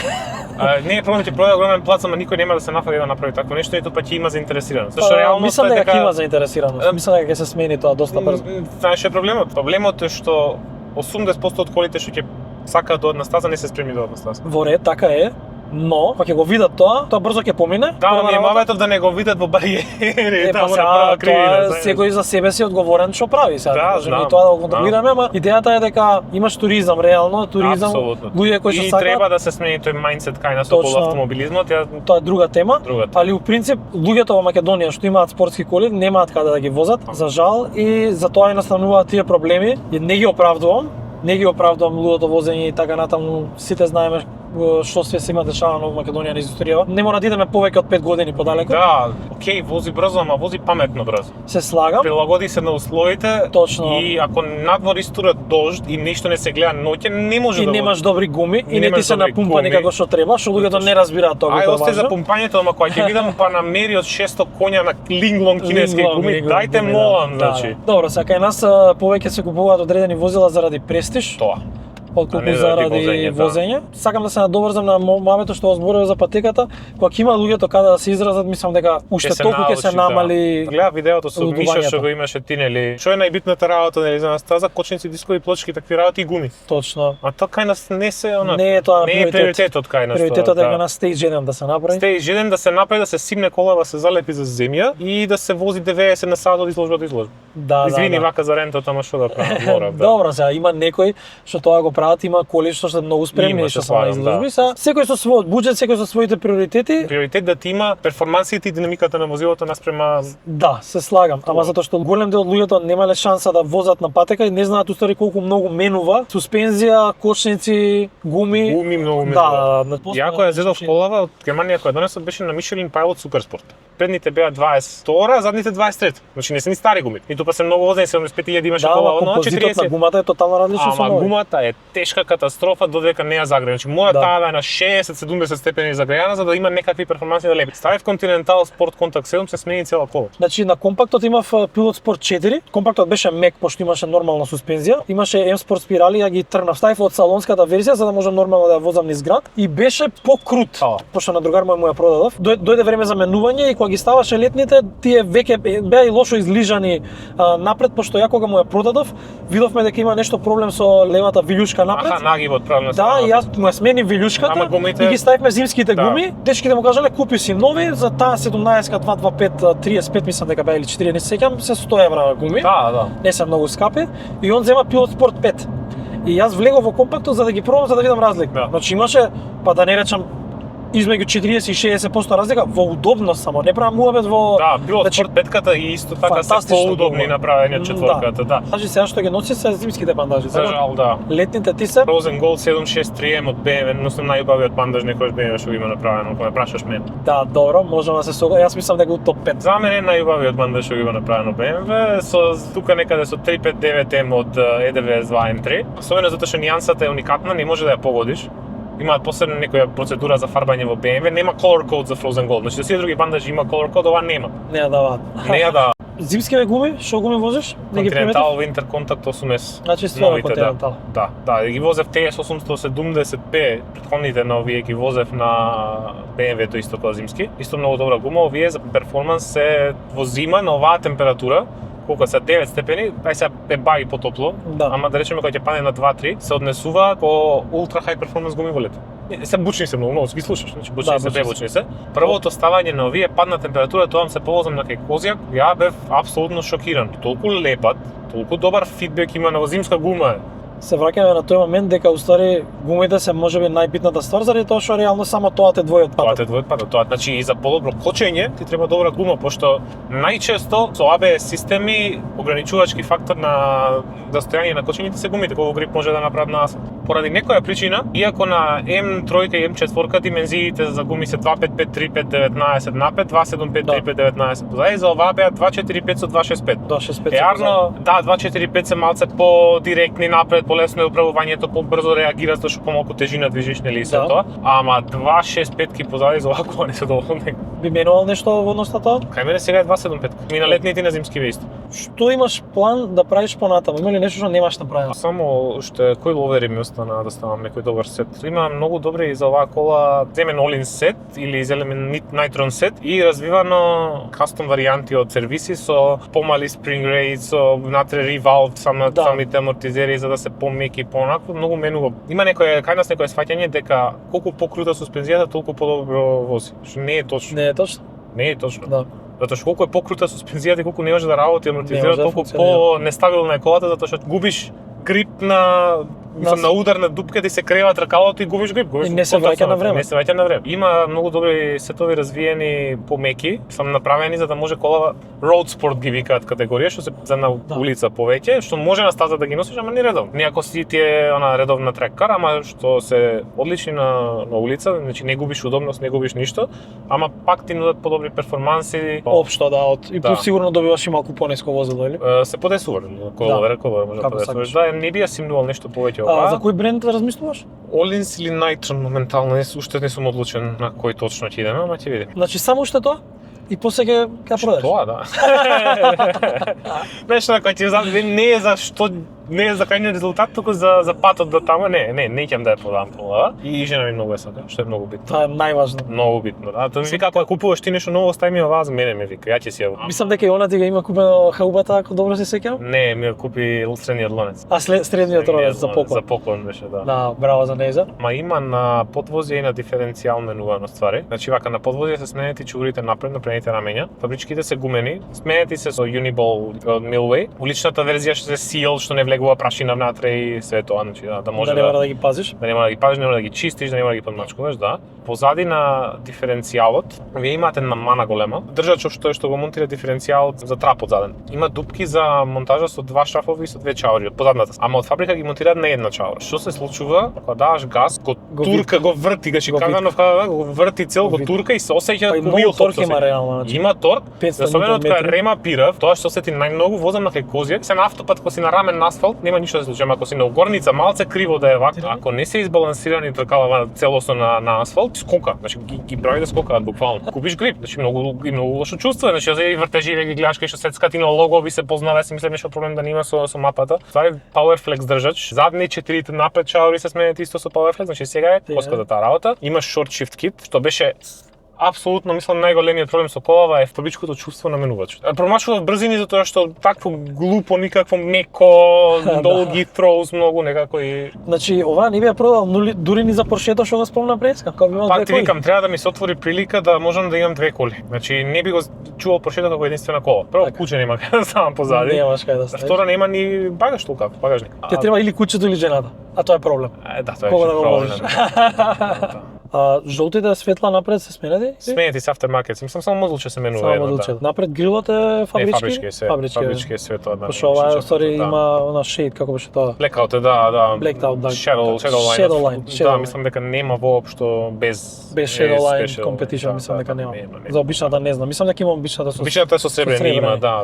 Не е проблем, ќе продаде огромен плац, ама никој нема да се нафаќа да направи такво нешто, ниту па ќе има заинтересираност. Зашто реално мислам дека има заинтересираност. Мислам дека ќе се смени тоа доста брзо. Знаеш е проблемот? Проблемот е што 80% од колите што ќе сакаат да одат на стаза не се спремни да одат на стаза. Во ред, така е. Но, кога ќе го видат тоа брзо ќе помине. Да, ми е моветот да не го видат во бариери, таму на прва кривина. Секој за себе си одговорен што прави сега. Да, и тоа да го контролираме, ама идејата е дека имаш туризам реално, луѓе кои што сакаат. И треба да се смени тој мајндсет кај нас околу автомобилизмот. Тоа е друга тема. Али у принцип луѓето во Македонија што имаат спортски коли немаат каде да ги возат, за жал, и затоа и настануваат тие проблеми. И не ги оправдувам лудото возење и така натаму. Сите знаеме што се има дешавано во Македонија на историјава. Не мора да идеме повеќе од 5 години подалеку. Да, окей, вози брзо, ама вози паметно брзо. Се слагам. Прилагоди се на условите. Точно. И ако надвор истура дожд и ништо не се гледа ноќе, не може да. И немаш добри гуми и не ти се напумпани како што треба, што луѓето не разбираат тоа. Ај осте за пумпањето, ама кога ќе видам Панамери од 600 коња на Linglong кинески гуми, дајте молам, значи. Добро, сега кај нас повеќе се купуваат одредени возила заради престиж. Тоа. Отколку заради возење. Сакам да се надоврзам на мамето што зборува за патеката, кога ќе има луѓето каде да се изразат, мислам дека уште толку ќе се намали. Гледа видеото со Миша што го имаше ти, нели? Што е најбитната работа, нели, за нас стаза, кочници, дискови плочки, такви работи и гуми. Точно. А тоа кај нас не се она. Не е тоа приоритетот кај нас. Приоритетот е на Stage 1 да се направи. Stage 1 да се направи, да се симне колава, се залепи за земја и да се вози 90 на сат од изложба до изложба. Извини вака за рентата, ама што да правам, морав. Добро, сега има некои што тоа го прават, има коли што се многу спремни што се на изложби. Секој со својот буџет, секој со своите приоритети. Приоритет да ти има перформансите и динамиката на возилото наспрема. Да, се слагам, ама затоа што голем дел од луѓето немале шанса да возат на патека и не знаат устари колку многу менува, суспензија, кочници, гуми. Гуми многу менува. Да, јако ја зедов колава од Германија која донесот беше на Michelin Pilot Supersport. Предните беа 22, задните 23. Значи не се ни стари гуми. И тупа се многу возени, 75.000 имаше колава, но 40. На гумата е тотално различно со нови. Ама гумата е тешка катастрофа додека не ја загрее. Значи мора Да. таа да е на 60-70 степени загрејана за да има некакви перформанси да лепи. Ставив Continental Sport Contact 7 се смени цела кола. Значи на компактот имав Pilot Sport 4. Компактот беше мек пошто имаше нормална суспензија. Имаше M Sport спирали, ја ги трнав, ставив од салонската верзија за да можам нормално да ја возам низ град и беше покрут. Пошто на другар мој му ја продадов. Дојде време за менување и кога ги ставаше летните, тие веќе беа и лошо излижани напред, пошто ја кога му ја продадов, видовме дека има нешто проблем со левата вилјушка напред. Аха, нагибот правилно. Да, и јас му ја сменив вилјушката Ама гумите- и ги ставивме зимските Да. гуми. Дечките му кажале купи си нови за таа 17-ка 225 35 мислам дека беа или 4, не се сеќам, се 100 евра гуми. Да. Не се многу скапи и он зема Pilot Sport 5. И јас влегов во компактот за да ги пробам за да видам разлика. Да. Значи имаше, па да не речам измеѓу 40 и 60% разлика во удобност само, не правам муабет во. Да, било Значи, спорт петката и исто така се фантастично поудобни гума. направени од четворката, да. Значи сега што ги носи се зимските бандажи. За жал, да. Летните ти се Frozen Gold 763M од BMW, носно најубавиот бандаж некој BMW што го има направено, кога ме прашаш мене. да, добро, можам да се јас мислам дека у топ 5. За мене најубавиот бандаж што го има направено BMW, со тука некаде со 359M од EDVS 2 M3. Особено затоа што нијансата е уникатна, не може да ја погодиш. Имаат посебна некоја процедура за фарбање во BMW, нема color code за Frozen Gold. Значи, сите други бандажи има color code, ова нема. Не ја даваат. Не ја да. Зимските гуми, што гуми возиш? Не ги приметив? Continental Winter Contact 8S. Значи стварно Новите, Continental. Да, ги возев TS 870P, претходните на овие ги возев на BMW-то исто кога зимски. Исто многу добра гума, овие за перформанс се во зима на оваа температура, колку се 9 степени, ај се е баги потопло, Да. ама да речеме кога ќе падне на 2-3, се однесува по ултра хај перформанс гуми во лето. Се бучни се многу, ги слушаш, значи бучни Да, се, бучни бебучни се. Првото ставање на овие падна температура, тоа се повозам на кај Козјак, ја бев апсолутно шокиран. Толку лепат, толку добар фидбек има на зимска гума. Се враќаме на тој момент дека уствари гумите се можеби најбитната ствар заради тоа што реално само тоа те двои од Тоа патот. те двојот патот, тоа значи и за подобро кочење ти треба добра гума, пошто најчесто со ABS системи ограничувачки фактор на достојање на кочењето се гумите кои во грип може да направат на асфалт. Поради некоја причина, иако на M3 и M4 димензиите за гуми се 255 35 19 напред, 275 35 19 позади, за оваа беа 245 со 265. 265. Реално, да, 245 се малце по-директни напред, полесно е управувањето, побрзо реагира затоа што помалку тежина движиш нели се Да. тоа. Ама 265 ки позади за овако не се доволни. Би менувал нешто во однос на тоа? Кај мене сега е 275. Ми на летните и на зимски веисто. Што имаш план да правиш понатаму? Има ли нешто што немаш направено? Само уште кој ловери ми остана да ставам некој добар сет. Има многу добри за оваа кола земен all-in сет или земен Nitron сет и развивано кастом варијанти од сервиси со помали spring rate, со внатре revalve Да. самите амортизери за да се помеки понакво, многу менува. Има кај нас некое сфаќање дека колку покрута суспензијата, толку подобро вози. Што не е точно. Не е точно? Не е точно. Да. Затоа што колку е покрута суспензијата и колку не може да работи амортизерот, може да толку функционира. по-нестабилна е колата затоа што губиш грип на на удар на дупката и се креват ракалото и губиш грип, губиш. И не се враќа на време. Не се враќа на време. Има многу добри сетови развиени помеки, сам направени за да може колава road sport ги викаат категорија, што се за на улица повеќе, што може на стаза да ги носиш, ама не редовно. Не ако си ти е она редовна трек кар, ама што се одлични на улица, значи не губиш удобност, не губиш ништо, ама пак ти нудат подобри перформанси. Општо, да, и Да. плюс сигурно добиваш и малку пониско возило, или? Се подесува, коловер може да Како подесуваш. сакаш. Да, не би ја симнувал нешто повеќе За ова. кој бренд размислуваш? Олинс или Nitron моментално, уште не сум одлучен на кој точно ќе идеме, ама ќе видиме. Значи само уште тоа? И после ќе продаш? Тоа, да. Нешто на кој ќе не е за што не е за крајниот резултат, туку за патот до таму, не ќе да ја продам колава. И жена ми многу е сака, што е многу битно. Тоа е најважно. Многу битно. Да, тоа ми вика кога купуваш ти нешто ново, стај ми оваа за мене, ми вика, ја ќе си ја. Мислам дека и она ти го има купено хаубата, ако добро се сеќавам. Не, ми ја купи средниот лонец. А средниот родец за поклон. За поклон беше, да. Да, браво за нејза. Ма има на подвозје и на диференцијал менувано ствари. Значи вака на подвозје се сменети чугурите напред на предните рамења, фабричките се гумени, сменети се со Uniball од Milway. Уличната верзија што се seal, што не влегува прашина внатре и све тоа, значи да може Да не мора да ги пазиш. да не мора да ги пазиш, не мора да ги чистиш, да не мора да ги подмачкуваш, да. Позади на диференцијалот, вие имате на мана голема, држачот што го монтира диференцијалот за трапот заден. Има дупки за монтажа со два шафови и со две чаури од позадната. Ама од фабрика ги монтираат на една чаура. Што се случува кога даваш газ, го турка, го врти, го Чикаганов го врти цел, го турка и се осеќа и ко многу wheel торк hop, има реално, значи. Има торк, 500 особено од кога ньютон-метри. рема пирав, тоа што осети најмногу возам на кај Козјак, се на автопат кога си на рамен на асфалт, асфалт, нема ништо да се случи, ако си на угорница малце криво да е вака, ако не се избалансирани тркалава целосно на асфалт, скока, значи ги прави да скокаат буквално. Купиш грип, значи многу лошо чувство, значи и вртежи и ги гледаш кај што сецкати на лого би се познаве, си мислам нешто проблем да нема со мапата. Това е Powerflex држач, задни 4 напред шаури се сменет исто со Powerflex, значи сега е коската таа работа. Имаш short shift kit, што беше апсолутно, мислам, најголемиот проблем со колава е вторичкото чувство на менувачот. Промашував брзини затоа што такво глупо, никакво меко, долги throws многу некако и... Значи, ова не би ја пробал дури ни за Поршето што го спомна преска, кога би имал две ти коли. викам, треба да ми се отвори прилика да можам да имам две коли. Значи, не би го чувал Поршето како единствена кола. Прво, куче нема каде да ставам позади. Немаш каде да ставиш. Второ, нема ни багаж толкав, багажник. Ти треба или кучето или жената, а тоа е проблем. Да, тоа е Кога да го проблем. можеш? Жолтите светла напред се сменети? Сменети се aftermarket, мислам само модулче се менува едно. Модулче. Напред грилот е фабрички? Не, фабрички е све тоа. Пошто ова е, стори, има она shade, како беше тоа? Blackout е, да. Blacked out, да. Shadow line. Да, мислам дека нема воопшто без Shadow line competition, мислам дека нема. За обичната не знам, мислам дека има обичната со... Обичната е со сребрени има, да.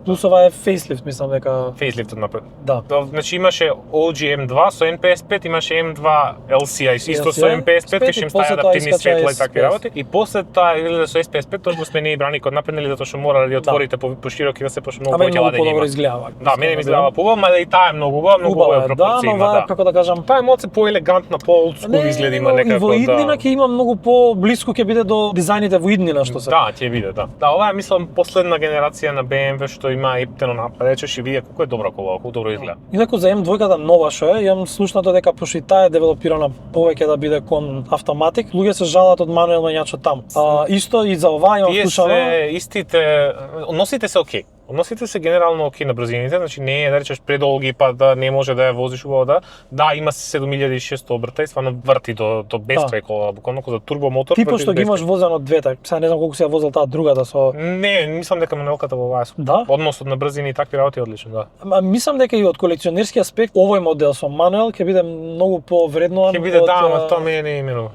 Плюс ова е facelift, мислам дека... Faceliftот напред. Да. Значи имаше OG M2 со NPS5, имаше M2 LCI исто со NPS5, кај им стави адаптивни светла и такви работи. И после тоа изгледа со SPS5, тоа го смени и браникот напред, нели затоа што мора да ги отворите по широки да се почне многу повеќе ладење. Подобро изгледа. Да, мене ми изгледа побава, ма и таа е многу убава, многу убава пропорции има, да. Како да кажам, таа е малце поелегантна, по-олдскул изгледи има некако, да. И во иднина ќе има многу поблиску ќе биде до дизајните во иднина што се. Да, ќе биде, да. Да, ова е мислам последна генерација на BMW што има ептено напред, речеш и види колку е добра кола, колку добро изгледа. Инаку за M2-ката нова што е, имам слушнато дека пошто и таа е девелопирана повеќе да биде кон автоматик, луѓе се жалат од мануел менјачот таму. Исто и за ова имам слушано. Тие се истите, односите се окей. Односите се генерално окей на брзините, значи не е да речеш предолги па да не може да ја возиш убаво да. Да, има 7600 обрта и стварно врти до безкрај кола, буквално за турбомотор. Ти пошто ги имаш возено двете, сега не знам колку си ја возел таа другата со... Не, мислам дека мануелката во оваа е. Да? Односот на брзини и такви работи е одличен, да. Мислам дека и од колекционерски аспект овој модел со мануел ќе биде многу повреднуван. Ќе биде, да, ама тоа мене не именува.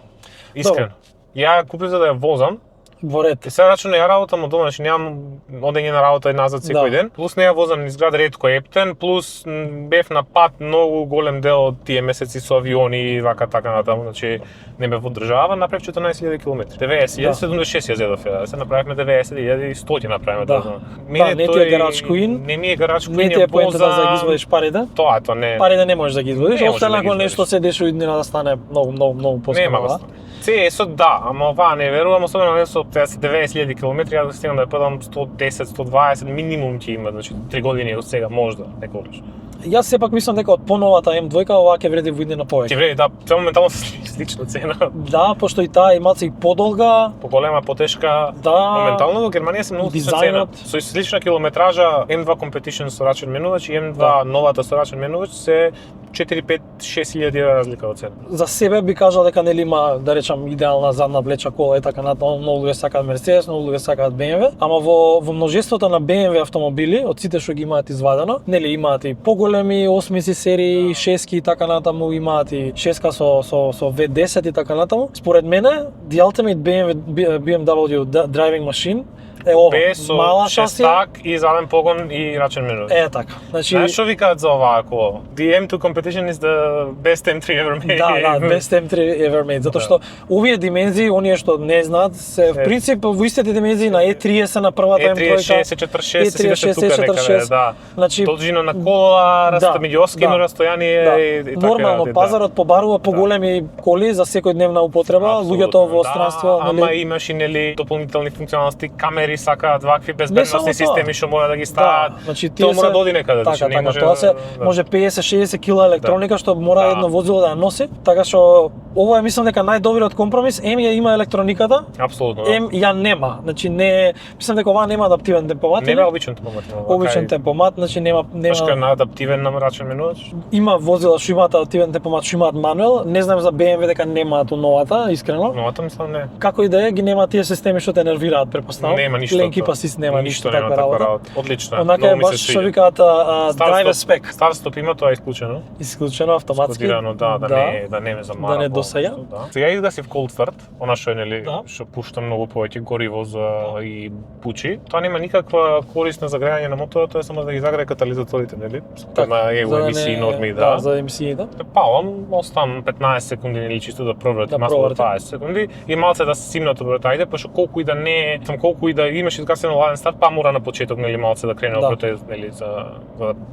Искрено. Ја купив за да ја возам. Во ред. И сега рачуно ја работам од дома, значи немам одење на работа и назад секој ден. Плюс не ја возам низ град ретко ептен, плюс бев на пат многу голем дел од тие месеци со авиони и вака така натаму, значи не ме водржава, направив 14.000 км. 90.076 ја зедов, се направивме 90.100 ќе направиме тоа. Мене не ти е гараж куин. Не ми е гараж куин, не ти е поента да ги извадиш парите. Тоа не. Парите не можеш да ги извадиш, освен ако нешто се деша иднина да стане многу поскапо. CS да, ама оваа не верувам, особено не со 90.000 км, ја да стигнам да педам 110-120 минимум ќе има, значи 3 години од сега можда, некогаш. Јас сепак мислам дека од поновата M2 оваа ќе вреди во иднина повеќе. Ќе вреди, да, тоа моментално слична цена. Да, пошто и таа имаца и подолга, поголема, потешка. Да. Моментално во Германија се многу слична цена. Со слична километража M2 Competition со рачен менувач и M2 новата со рачен менувач се 4-5-6.000 евра разлика од цена. За себе би кажал дека нели има, да речам, идеална задна влеча кола и така натаму, многу луѓе сакаат Mercedes, многу луѓе сакаат BMW, ама во множеството на BMW автомобили, од сите што ги имаат извадено, нели имаат и поголеми 8-си серии, 6-ки и така натаму, имаат и 6-ка со V10 и така натаму. Според мене, the ultimate BMW driving machine е ова, мала шасија, шестак и заден погон и рачен менувач. Така. Значи, знаеш што викаат за оваа кола? The M2 Competition is the best M3 ever made. Да, best M3 ever made, затоа што овие димензии, оние што не знаат, се в принцип во истите димензии на E30 на првата M3, E36, сите се тука некаде, да. Значи должина на кола, меѓу оскино растојание и така. Нормално пазарот побарува поголеми коли за секојдневна употреба, луѓето во странство, нели. Ама имаш и нели дополнителни функционалности, камери сакаат вакви безбедносни системи што мора да ги стават. Значи тоа мора да оди некаде, значи не може. Тоа се може 50-60 кила електроника што мора едно возило да ја носи, така што ова е мислам дека најдобриот компромис. М ја има електрониката. Апсолутно. М ја нема. Значи не мислам дека ова нема адаптивен темпомат. Нема обичен темпомат. Обичен темпомат, значи нема Башка на адаптивен на рачен менувач. Има возила што имаат адаптивен темпомат, што имаат мануел. Не знам за BMW дека немаат новата, искрено. Новата мислам не. Како и да е, ги нема тие системи што те нервираат, претпоставам. Нема ништо. Ленки пасист нема ништо таква работа. Одлично. Онака е баш што викаат driver spec. Старстоп има тоа исклучено. Исклучено автоматски. Скодирано, да не ме замара. Да не досаја. Сега изгаси в cold start, она што е нели Да. што пушта многу повеќе гориво за и пучи. Тоа нема никаква корист на загрејање на моторот, тоа е само да ги загрее катализаторите, нели? Има его емисии норми, да. За емисии, да. Палам, оставам 15 секунди или чисто да проврати масло 20 секунди и малце да се симнато вратајде, пошто колку и да не, колку и да имаш изгасено ладен старт, па мора на почеток нели малце да крене протез нели за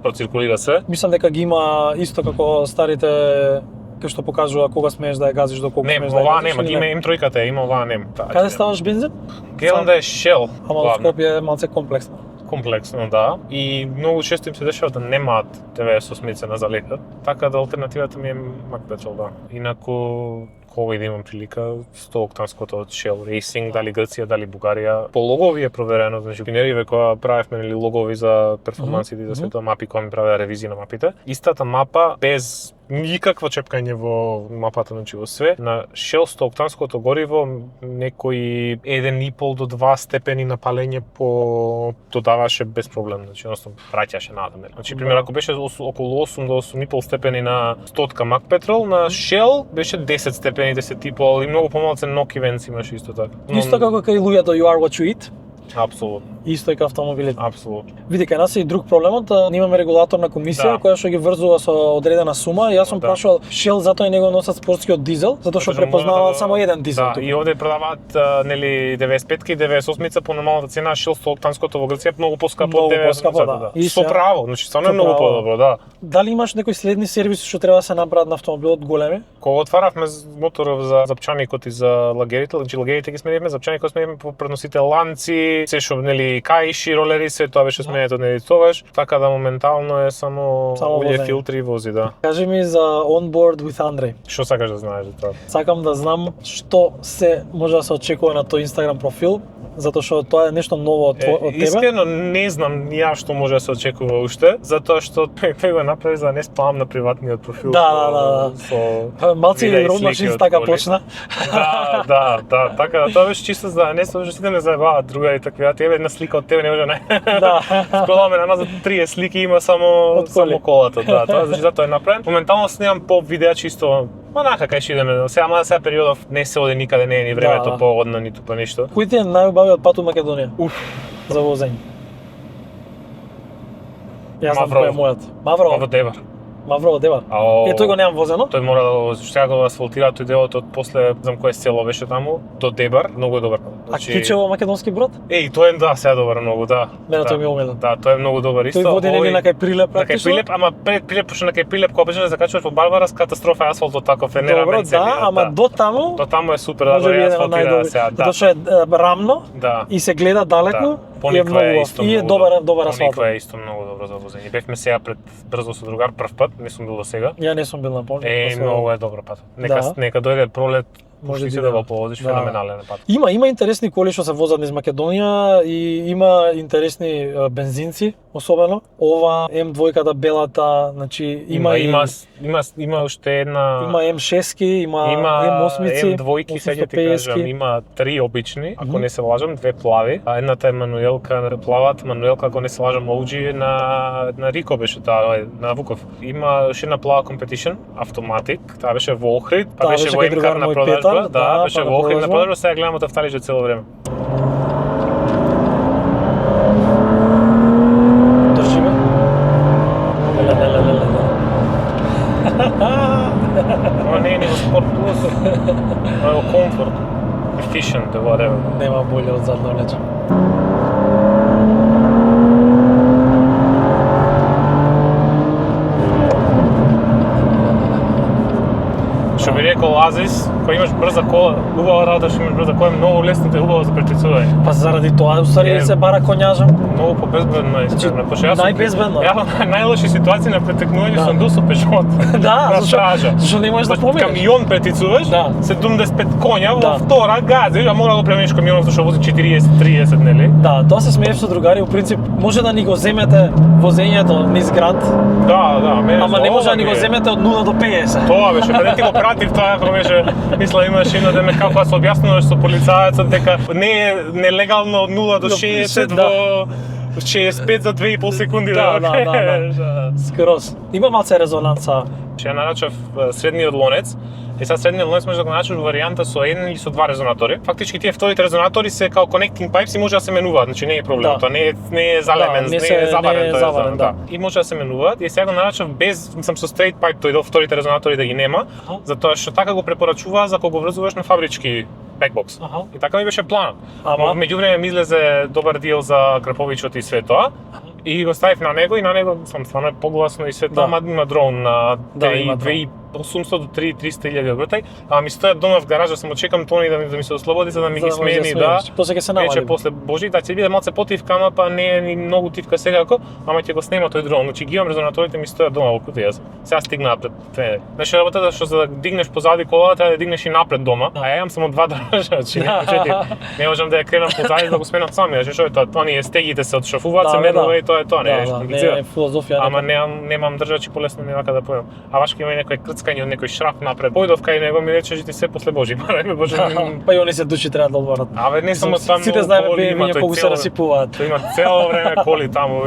проциркулира се. Мислам дека ги има исто како старите кај што покажува кога смееш да ја газиш до колку смееш да ја оваа газиш. нема, ги има М3-ката, има оваа нема. Каде ставаш бензин? Гледам да е Shell. Ама во Скопје е малце комплексно. Комплексно, да. И многу често им се дешава да немаат 98 на залета, така да алтернативата ми е Мак Петрол, да. Инаку кога и да имам прилика, 100 октанското од Shell Racing, дали Грција, дали Бугарија. По логови е проверено, значи пионериве кога правевме нели логови за перформансите и за сето мапи кога ми правеа ревизија на мапите. Истата мапа без никакво чепкање во мапата, значи во све. На Shell 100 октанското гориво некои 1,5 до 2 степени на палење по додаваше без проблем, значи едноставно праќаше надам. Значи пример ако беше околу 8 до 8,5 степени на 100 Мак Петрол, на Shell беше 10 степени, 10,5 и многу помалце NOx events имаше исто така. Исто како кај луѓето you are what you eat. Апсолутно. Исто и кај автомобилите. Апсолутно. Види, кај нас е и друг проблемот, немаме регулаторна комисија која што ги врзува со одредена сума и јас сум прашувал Shell затоа и него носат спортскиот дизел, затоа што препознаваат само еден дизел. Да, и овде продаваат нели 95-ки и 98-ца по нормалната цена, Shell 100 октанското во Грција многу поскапо од 98-цата. Да. Со право, значи стварно е многу подобро, да. Дали имаш некои следни сервиси што треба да се направат на автомобилот големи? Кога отваравме моторов за запчаникот и за лагерите, значи лагерите ги сменивме, запчаникот сменивме по преносител ланци, се што нели каиши, ролери, се тоа беше сменето нели тогаш, така да моментално е само улје, филтри и вози, да. Кажи ми за On Board with Andrej. Што сакаш да знаеш за тоа? Сакам да знам што се може да се очекува на тој Instagram профил, затоа што тоа е нешто ново од тебе. Искрено не знам ја што може да се очекува уште, затоа што тој го направи за да не спавам на приватниот профил. Да. Малци ироничен така почна. Да, така да тоа беше чисто за не се да не заебаваат другари такви, а тебе една слика од тебе не може не. Да. Скроламе на назад 30 слики има само колата, да, тоа значи затоа е направен. Моментално снимам поп видеа чисто онака кај што идеме, сега периодов не се оди никаде, не е ни времето погодно, ниту па ништо. Кој ти е најубавиот пат у Македонија? За возење. Јас знам кој е мојот. Маврово. Маврово Девар. Тој го немам возено. Тој мора да сега го асфалтира тој делот од после, знам кое село беше таму, до Дебар, многу е добар. Значи... А Кичево македонски брод? Тој е сега добар многу, да. Мене тој ми е омилен. Да, тој е многу добар исто. Тој води нели на кај Прилеп практично. На кај Прилеп, ама пред Прилеп пошто на кај Прилеп кога беше да закачуваш во Барбарас, катастрофа е асфалтот таков е нерамен цели. Да, ама до таму. До таму е супер да ја асфалтира сега. Затоа што е рамно и се гледа далеку. Пониква е исто. И е добар асфалт. Пониква е исто многу добро за возење. Бевме сега пред брзо со другар прв пат, не сум бил до сега. Ја не сум бил на Поник. Многу е добро пат. Нека дојде пролет. Може да го повозиш, феноменален пат. Има интересни коли што се возат низ Македонија и има интересни бензинци, особено. Ова М2-ката белата, значи има уште една. Има М6-ки, има М8-ци, М2-ки, сега ти кажам, има 3 обични, ако не се лажам, 2 плави. А едната е мануелка, плават, мануелка, ако не се лажам, OG на Рико беше таа, на Вуков. Има уште една плава competition, автоматик, таа беше во Охрид, па беше во МК на продажба. Да, беше во Охрид на продажба, сега гледам од авталиџе цело време. Држи ме. Ама не е ни во спорт плюс, ама во комфорт, efficient, whatever. Нема болje од задно леđa. Што би рекол Азис, кога имаш брза кола, убава работа што имаш брза кола, многу лесно те убаво за притисување. Па заради тоа устари се бара конјажа. Многу побезбедно е искрено. Најбезбедно. Ја во најлоши ситуации на претекнување сум бил со пешот. Да, зашто не можеш да поминеш. Камион претицуваш, 75 коња во втора газиш, а мора да преминеш камионот што вози 40-30, нели? Да, тоа се смеев со другари, во принцип Може да ни го земете возењето низ град, ама не може да ни го земете од 0 до 50. Тоа беше, пред ти го пратив тоа, ако беше, мисла имаш едно деме како се објаснуваш со полицаецот дека не е нелегално од 0 до 60 во 65 за 2,5 секунди Да. Скроз. Има малце резонанца. Ја нарачав средниот лонец. И сега средниот лонец може да го нарачаш во варијанта со еден или со 2 резонатори. Фактички тие вторите резонатори се као connecting pipes и може да се менуваат, значи не е проблем, тоа не е залемен, не е заварен, да. И може да се менуваат. И сега го нарачав без, сам со straight pipe тој до вторите резонатори да ги нема, затоа што така го препорачуваа за кога го врзуваш на фабрички backbox. И така ми беше планот. Ама Меѓувреме ми излезе добар дил за Краповичот и све тоа. И го ставив на него и на него стварно е погласно и све тоа, ама има дрон на 800 до 300.000 обртај, а ми стојат дома в гаража, само чекам Тони да ми се ослободи за да ми ги смени, да. После ќе се намали. Вече после Божи, да ќе биде малце потивка, ама па не е ни многу тивка секако, ама ќе го снема тој дрон. Значи ги имам резонаторите ми стојат дома во кутија. Сега стигнаа пред тве. Значи работата што за да дигнеш позади колата, треба да дигнеш и напред дома. А ја имам само 2 држачи, значи не можам да ја кренам позади да го сменам сами, значи што е тоа, Тони стегите се одшафуваат, се менува и тоа е тоа, не е комплицирано. Филозофија. Ама немам држачи, полесно ми вака да појам. А баш ќе има некој крцкање од некој шраф напред. Појдов кај него ми рече ти се после Божи, барај Боже. Па и они се души треба да одворат. Абе не само таму. Сите знаеме BMW колку се расипуваат. Тој има цело време коли таму,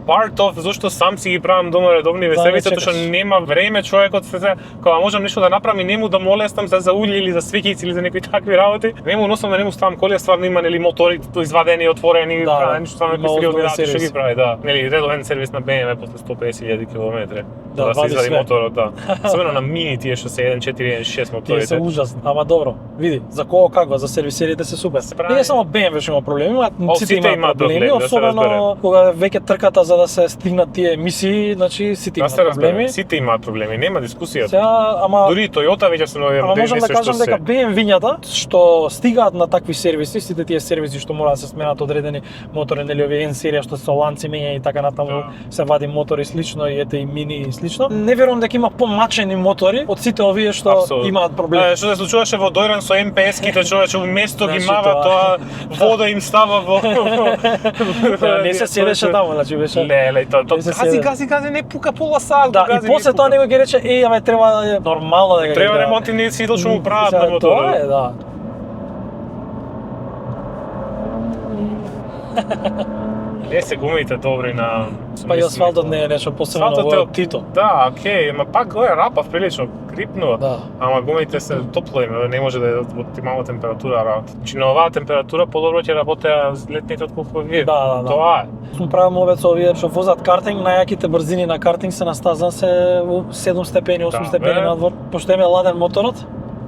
part of зошто сам си ги правам дома редовни веселици, затоа што нема време човекот се кога можам нешто да направам и нему да молестам за улје или за свеќици или за некои такви работи. Нему носам да нему ставам коли, стварно има нели мотори извадени, отворени, нешто стварно некои сериозни работи што ги прави, да. Нели редовен сервис на BMW после 150.000 километри. Да се извади моторот, да. Особено на мини тие што се 1.4, 1.6 моторите. Тие се ужасни, ама добро. Види, за кого каква, за сервисерите се супер. Не само BMW што има проблеми, сите имаат проблеми, особено кога веќе трката за да се стигнат тие емисии, значи сите имаат проблеми. Сите имаат проблеми, нема дискусија. Ама дури Toyota веќе се нови ама можам да кажам дека BMW-њата што стигаат на такви сервиси, сите тие сервиси што мора да се сменат одредени мотори, нели овие N серија што се ланци менја и така натаму се вади мотори слично и ете и мини и слично. Не верувам дека има помачени мотори од сите овие што имаат проблеми. Што се случуваше во Дојран со МПС-ките, човече, уместо ги мава тоа вода им става во не се седеше таму, значи беше. Леле, тоа гази, не пука пола саат. Да, и после тоа него ќе рече абе треба нормално дека треба ремонти, не си што му прават на моторот. Тоа е, да. Не се гумите добри на... Па и асфалтот не е нешто посебно во Тито. Да, окей, ама пак го е рапав прилично, крипнува. Да. Ама гумите се топло име, не може да е од оптимална температура работа. Значи на оваа температура подобро ќе работеа летните отколку вие. Да. Тоа е. Сум правил овие овие што возат картинг, најаките брзини на картинг се на стаза се во 7 степени, 8 степени надвор, пошто е ладен моторот.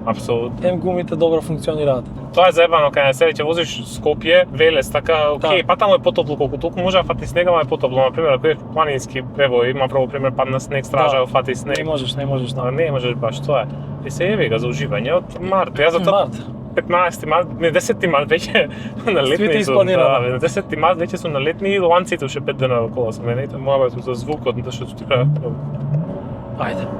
Апсолутно. Гумите добро функционираат. Тоа е заебано кај на селе ќе возиш Скопје, Велес, така, окей, па таму е потопло колку толку може да фати снега, ама е потопло. Например, ако е планински превој, има право пример падна снег, стража, фати снег. Не можеш, да. Не можеш баш, тоа е. И се еви га за уживање од март. Јас затоа 15 март, не 10 март веќе на летни сум. Да, 10 март веќе сум на летни и ланците уште 5 дена околу со мене. Моја за звукот, што ти правам. Ајде.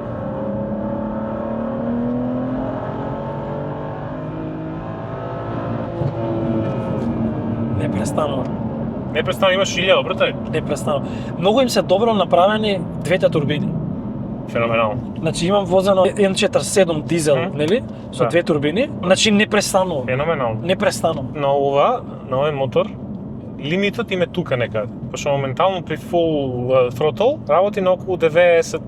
Непрестанно имаш 1000 обртај? Непрестанно. Многу им се добро направени двете турбини. Феноменално. Значи имам возено 1.47 дизел, нели? Со две турбини. Значи непрестанно. Феноменално. Непрестанно. На овој мотор, лимитот им е тука некаде. Пошто моментално при full throttle работи на околу 90%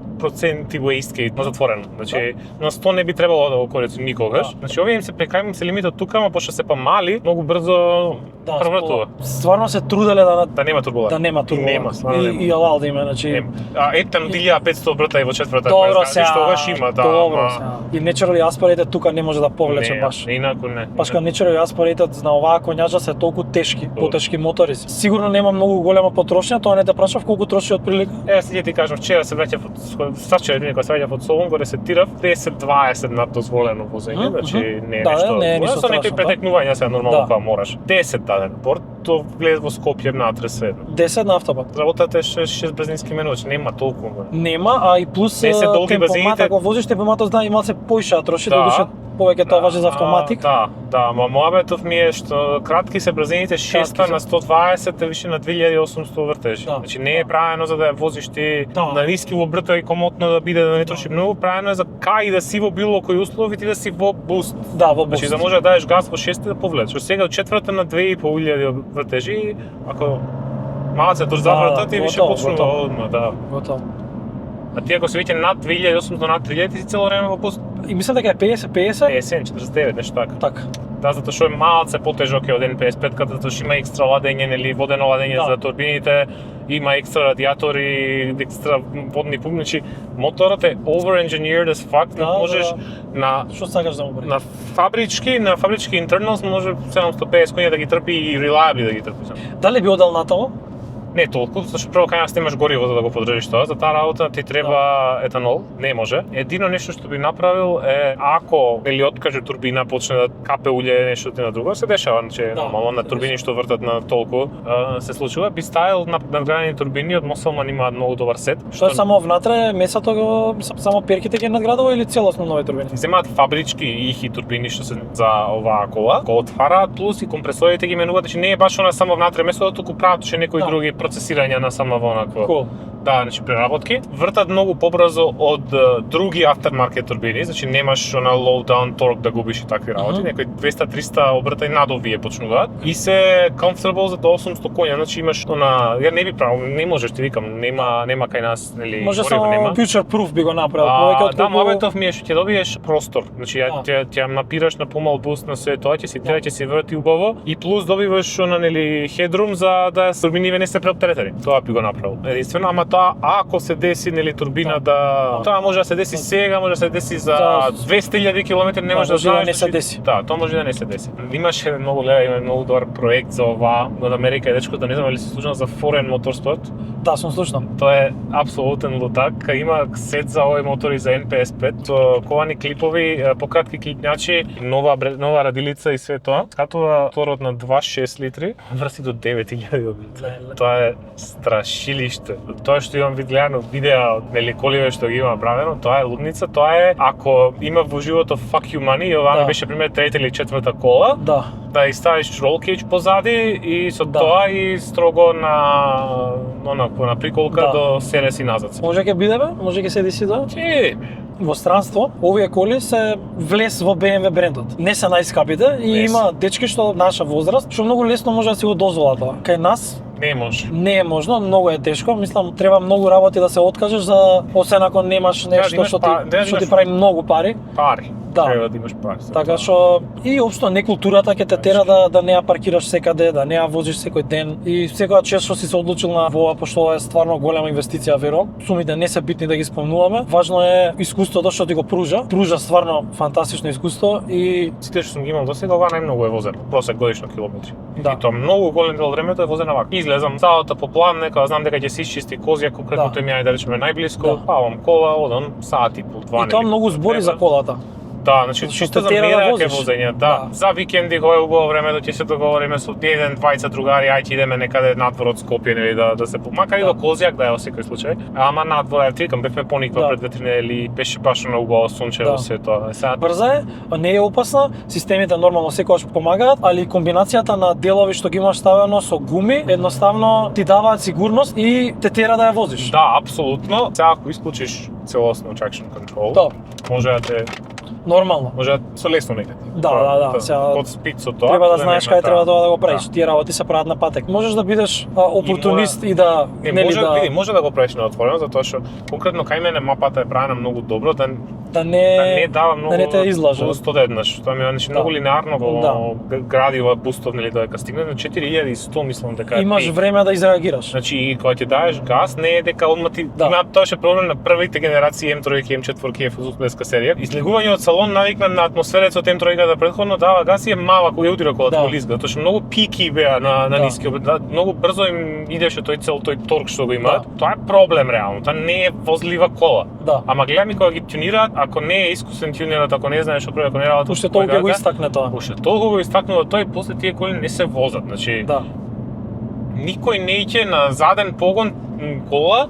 wastegate, но затворено. Значи на 100 не би требало да го користи никогаш. Значи овие им се прекајмам се лимитот тука, ама пошто се па мали, многу брзо превратува. Стварно се труделе да нема турбулент. Да нема турбулент. И алал да има, значи. Ептан 1500 брта и во четврта. Добро се. Што тогаш има, да. Добро се. И naturally aspirated тука не може да повлече баш. Не, инаку не. Баш кога naturally aspirated на оваа коњача се толку тешки, потешки мотори. Сигурно нема многу голема потрошња, тоа не те прашав колку троши отприлика. Сега ти кажам, вчера се враќав сачерен кога се враќав од Солун, го ресетирав 10-20 над дозволено возење, значи не е нешто. Со некои претекнувања се нормално кога мораш. 10 даден борд, то влез во Скопје внатре све. 10 на автопат. Работата е 6 брзински менувачи, нема толку. Нема, а и плюс темпомата кога возиш темпомата знае и малце поише троши да душе повеќе тоа важи за автоматик. Да, моабетов ми е што кратки се брзините 600 на 120 е више на 2800 вртежи. Значи не е правено за да ја возиш ти на ниски обрта и комотно да биде да не троши многу, правено е за кај да си во било кои услови ти да си во буст. Да, во буст. Значи да може да дадеш газ во 6 да повлечеш. Што сега од четврта на 2500 вртежи, ако малце тур заврата ти више почнува одма, да. Готово. А ти ако си веќе над 2800 над 3000 ти си цело време во буст. И мислам дека е 50. 49, нешто така. Така. Да, затоа што е малце потежок од N55, затоа што има екстра ладење, нели, водено ладење за турбините, има екстра радиатори, екстра водни пумничи. Моторот е over-engineered as fuck, можеш на Што сакаш да му бре? на фабрички internals може 750 коња да ги трпи и reliably да ги трпи. Дали би одел натаму? Не толку, зашто прво кај нас немаш гориво за да го поддржиш тоа, за таа работа ти треба етанол, не може. Едино нешто што би направил е ако или откаже турбина, почне да капе улје нешто на друго, се дешава, значи нормално на турбини што вртат на толку се случува, би ставил на надградени турбини, од Мосселман имаат многу добар сет. Што е само внатре, месото го само перките ги надградува или целосно нови турбини? Земаат фабрички ихи турбини што се за оваа кола, го отвараат плюс и компресорите ги менуваат, значи не е баш она само внатре месото, туку прават ше некои други процесирање на само во онакво. Cool. Да, значи преработки. Вртат многу побрзо од други aftermarket турбини, значи немаш она low down torque да губиш и такви работи, некои 200-300 обрта и над овие почнуваат. И се comfortable за до 800 коња, значи имаш она, ја не би правил, не можеш ти викам, нема кај нас, нели, Може гориво само нема. future proof би го направил, повеќе од Да, моабетов ми е што ќе добиеш простор. Значи ја напираш на помал буст на све тоа, ќе се врти убаво и плюс добиваш она, нели, headroom за да турбиниве не се преоптеретени. Тоа би го направил. Единствено, ама тоа ако се деси, нели, турбина тоа може да се деси сега, може да се деси за 200.000 км, не може да знаеш. Не се деси. Да, тоа може да не се деси. Имаше многу добар проект за ова од Америка, дечкото, не знам дали се слушнал за Foreign Motorsport. Да, сум слушнал. Тоа е апсолутен лутак, има сет за овој мотори за NPS5, ковани клипови, пократки клипњачи, нова радилица и све тоа. Скатува моторот на 2.6 литри, врси до 9.000 обица. Тоа е страшилиште. Тоа што имам гледано видеа од нели коливе што ги има правено, тоа е лудница, тоа е ако има во животот fuck you money, и ова ми беше пример трета или четврта кола. Да и ставиш roll cage позади и со тоа и строго на приколка до седеси назад. Може ќе бидеме? Може ќе седи си да? Во странство, овие коли се влез во BMW брендот. Не се најскапите и има дечки што наша возраст, што многу лесно може да си го дозволат тоа. Кај нас не може. Не е можно, многу е тешко. Мислам, треба многу работи да се откажеш за освен ако немаш нешто што ти прави многу пари. Треба да имаш пари. Така што и општо некултурата ќе те тера да не ја паркираш секаде, да не ја возиш секој ден и секоја чест што си се одлучил на ова, пошто ова е стварно голема инвестиција, верувам. Сумите не се битни да ги спомнуваме. Важно е искуството што ти го пружа стварно фантастично искуство и сите што сум ги имал досега, ова најмногу е возено, просек годишно километри. И тоа многу голем дел од времето е возено вака. Излезам цалата по план, нека знам дека ќе се исчисти Козјак, конкретно тој ми е да речеме најблиско, павам кола, одам сат и пол, 2. И тоа многу збори за колата. Да, значи чисто за мераке возење, да. За викенди кога е убаво време да ќе се договориме со еден, двајца другари, ајде идеме некаде надвор од Скопје, нели да се помака и до Козјак, да е во секој случај. Ама надвор, викам, бевме пониква пред 2-3 недели, беше баш на убаво сончево се тоа. Брза е, не е опасна, системите нормално секогаш помагаат, али комбинацијата на делови што ги имаш ставено со гуми, едноставно ти даваат сигурност и те тера да ја возиш. Да, апсолутно. Сега ако исклучиш целосно traction control, може да те нормално. Може со лесно некаде. Да. Сега под спид со тоа. Треба да знаеш кај треба тоа да го правиш. Тие работи се прават на патек. Можеш да бидеш опортунист и да може да го правиш на отворено, затоа што конкретно кај мене мапата е правена многу добро, да не дава многу. Да не те излажа. Стодеднаш. Тоа ми е многу линеарно го гради ова бустов, нели дека стигне на 4100, мислам дека. Имаш време да изреагираш. Значи кога ќе даеш газ, не е дека одма ти има тоа ше проблем на првите генерации М3 и М4 фузулска серија. Излегување од салон навикнат на атмосферецот М3 да претходно дава газ и е мала кога ја удира колата во лизга, тоа што многу пики беа на ниски, многу брзо им идеше тој торк што го имаат. Тоа е проблем реално, тоа не е возлива кола. Ама гледам и кога ги тюнираат, ако не е искусен тюнерот, ако не знаеш што прави, ако не работи, уште толку го истакне тоа. Уште толку го истакнува тоа и после тие коли не се возат, значи. Никој не иќе на заден погон кола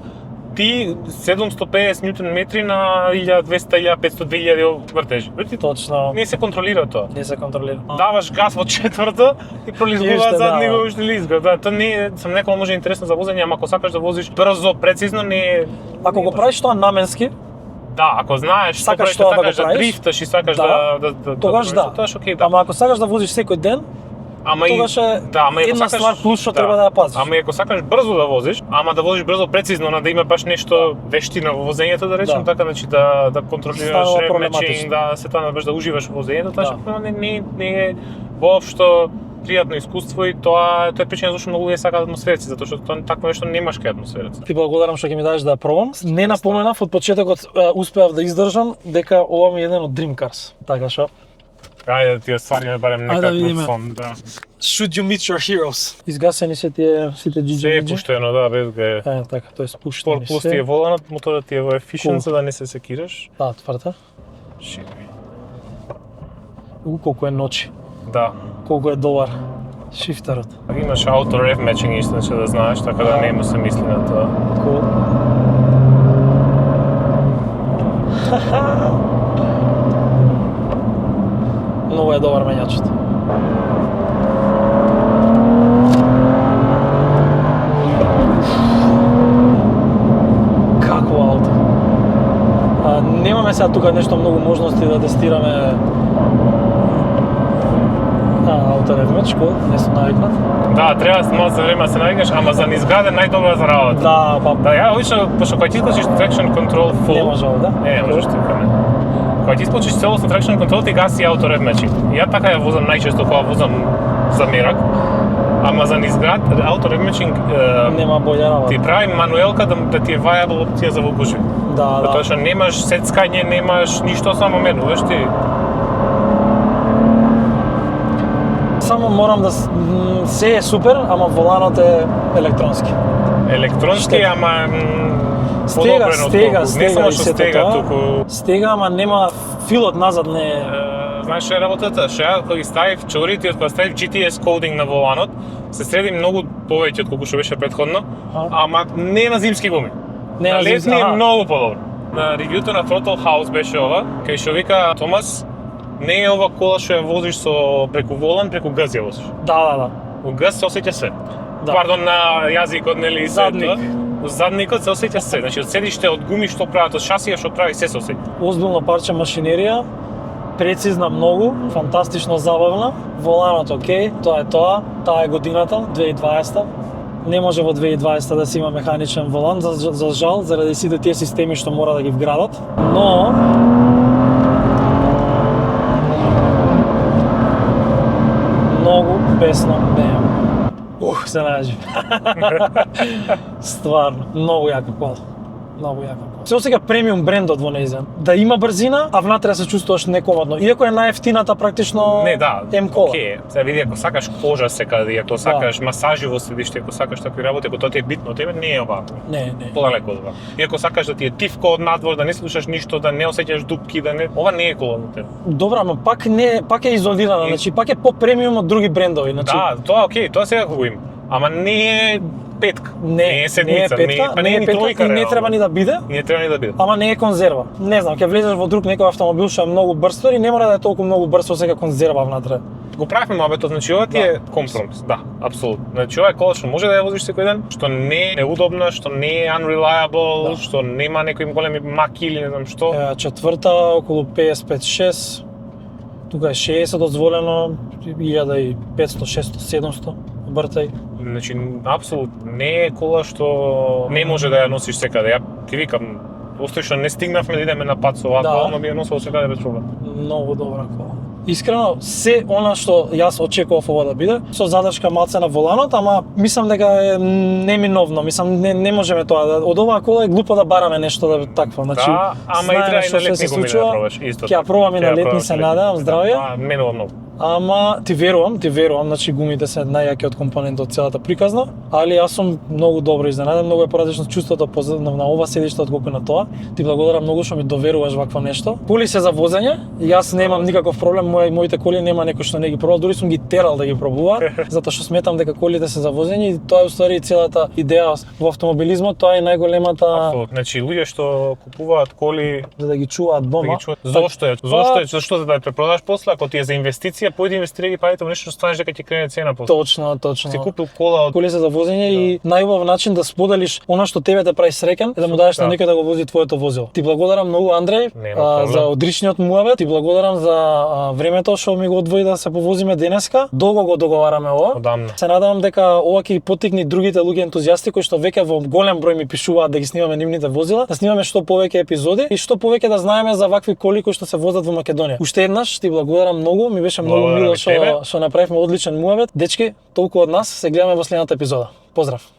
ти 750 ньютон метри на 1200, 1500, 2000 вртежи. Точно. Не се контролира тоа. Не се контролира. Даваш газ во четврта и пролизгуваат Еште, задни да. го уште лизга. Да, тоа не е, сам некој може интересно за возење, ама ако сакаш да возиш брзо, прецизно, не е... Ако го правиш тоа наменски, Да, ако знаеш што Сакаш правиш, тоа да го сакаш да правиш? дрифташ и сакаш Да. да тогаш да. Тоа е окей, да. Ама ако сакаш да возиш секој ден, Ама тогаш е ама и ако една ствар плюс што треба да ја пазиш. Ама и ако сакаш брзо да возиш, ама да возиш брзо прецизно, да има баш нешто вештина во возењето, да речем, Да. така, значи да контролираш Станува ремечинг, проблематично. да се тоа баш да уживаш во возењето, тоа Да. што не е воопшто пријатно искуство и тоа е причина зашто многу луѓе сакаат атмосферици, затоа што тоа такво нешто немаш кај атмосферици. Ти благодарам што ќе ми дадеш да ја пробам. Не напоменав од почетокот успеав да издржам дека ова ми е еден од Dream Cars. Така што Ајде да ти оствариме барем Ајде да видиме. некаков сон, да. Should you meet your heroes? Изгасени се тие сите Се е джиджи. пуштено, да, без ге. Така, тоа е Спорт спуштени плюс ти е се. воланот, моторот ти е во efficient Cool. за да не се секираш. Да, тврта. Колку е ночи. Да. Колку е добар шифтерот. Имаш auto rev matching исто да знаеш, така да не му се мисли на тоа. Cool. Многу е добар менјачот. Какво ауто? Немаме сега тука нешто многу можности да тестираме ауто ревмечко, не сум навикнат. Да, треба малку за време да се навикнеш, ама за низграден најдобра за работа. Да, па Да, ја обично, пошто кога ти исклучиш traction control full, не може да? Не можеш тука, не. Кога ти исклучиш целосно traction control, ти гаси auto rev matching. Ја така ја возам најчесто кога возам за мерак, ама за низград auto rev matching Нема боља работа. ти прави мануелка да ти е viable опција за во гушви. Да, Затоа да. што немаш сецкање, немаш ништо, само менуваш ти. Само морам да се е супер, ама воланот е електронски. Електронски, Штета. ама Стега, подобрен стега, отколку. Не само и што сето стега, тоа. туку Стега, ама нема филот назад не е. знаеш што е работата? Што ја кога ги ставив чорите, кога ставив GTS кодинг на воланот, се среди многу повеќе отколку што беше претходно, ама не на зимски гуми. Не на на зимски, летни е аха. многу подобро. На ревјуто на Throttle House беше ова, кај што вика Томас, не е ова кола што ја возиш со преку волан, преку газ ја возиш. Да. Во газ се осеќа се. Да. Пардон на јазикот, нели и Задник. сето. Во задникот се осеќа се. Значи од седиште, од гуми што прават, од шасија што прави, се осеќа. Озбилно парче машинерија, прецизна многу, фантастично забавна, воланот окей, тоа е тоа, таа е годината, 2020. Не може во 2020 да се има механичен волан, за жал, заради сите тие системи што мора да ги вградат. Но многу бесно беем. Се најажи. Стварно, многу јака кола. Многу јака кола. Се осеќа премиум брендот во нејзин. Да има брзина, а внатре се чувствуваш некомодно. Иако е најефтината практично Не, да. М кола. Океј, сега види ако сакаш кожа секаде, ако сакаш масажи во седиште, ако сакаш такви работи, ако тоа ти е битно, тебе не е овако. Не. Подалеку од ова. И ако сакаш да ти е тивко од надвор, да не слушаш ништо, да не осеќаш дупки, да не, ова не е кола за тебе. Добра, ама пак е изолирана, значи пак е попремиум од други брендови, значи. Да, тоа окей, тоа сега го има. Ама не е петка. Не е седмица, петка, па не е ни петка тројка, и не реално. треба ни да биде. И не треба ни да биде. Ама не е конзерва. Не знам, ќе влезеш во друг некој автомобил што е многу брз, и не мора да е толку многу брз, осека конзерва внатре. Го правиме мобетот, значи ова ти е компромис, да, апсолутно. Значи ова е кола што може да ја возиш секој ден, што не е удобна, што не е unreliable, Да. што нема некои големи маки или не знам што. Четврта околу 55-6. Тука е 60 дозволено, 1500, 600, 700 обртај. Значи апсолутно не е кола што не може да ја носиш секаде. Ја ти викам, Остои што не стигнавме да идеме на пат со оваа кола, но би ја носел секаде без проблем. Многу добра кола. Искрено, се она што јас очекував ова да биде, со задршка малце на воланот, ама мислам дека е неминовно, мислам не можеме тоа, од оваа кола е глупо да бараме нешто да такво, значи, Да, ама и треба и на летни гуми да ја пробаш, исто. Ќе ја пробам и на летни, се надевам, здравје. Менува многу. ама ти верувам, значи гумите се најјакиот компонент од целата приказна, али јас сум многу добро изненаден, многу е поразлично чувството на ова седиште отколку на тоа. Ти благодарам многу што ми доверуваш вакво нешто. Коли се за возење, јас немам никаков проблем, моите коли нема некој што не ги пробал, дури сум ги терал да ги пробуваат, затоа што сметам дека колите се за возење и тоа е уствари целата идеја во автомобилизмот, тоа е најголемата. Значи луѓе што купуваат коли За да ги чуваат дома. Зошто е? Зашто да ја препродаш после, ако ти е за инвестиција, појди инвестирај ги парите во нешто што знаеш дека ќе крене цена после. Точно. Си купил кола од коли се за возење и најубав начин да споделиш она што тебе те прави среќен е да му дадеш на некој да го вози твоето возило. Ти благодарам многу, Андреј, за одличниот муавет. Ти благодарам за времето што ми го одвои да се повозиме денеска. Долго го договараме ова. Одамна. Се надевам дека ова ќе поттикне другите луѓе ентузијасти кои што веќе во голем број ми пишуваат да ги снимаме нивните возила, да снимаме што повеќе епизоди и што повеќе да знаеме за вакви коли кои што се возат во Македонија. Уште еднаш ти благодарам многу, ми беше многу мило што направивме одличен муавет. Дечки, толку од нас, се гледаме во следната епизода. Поздрав.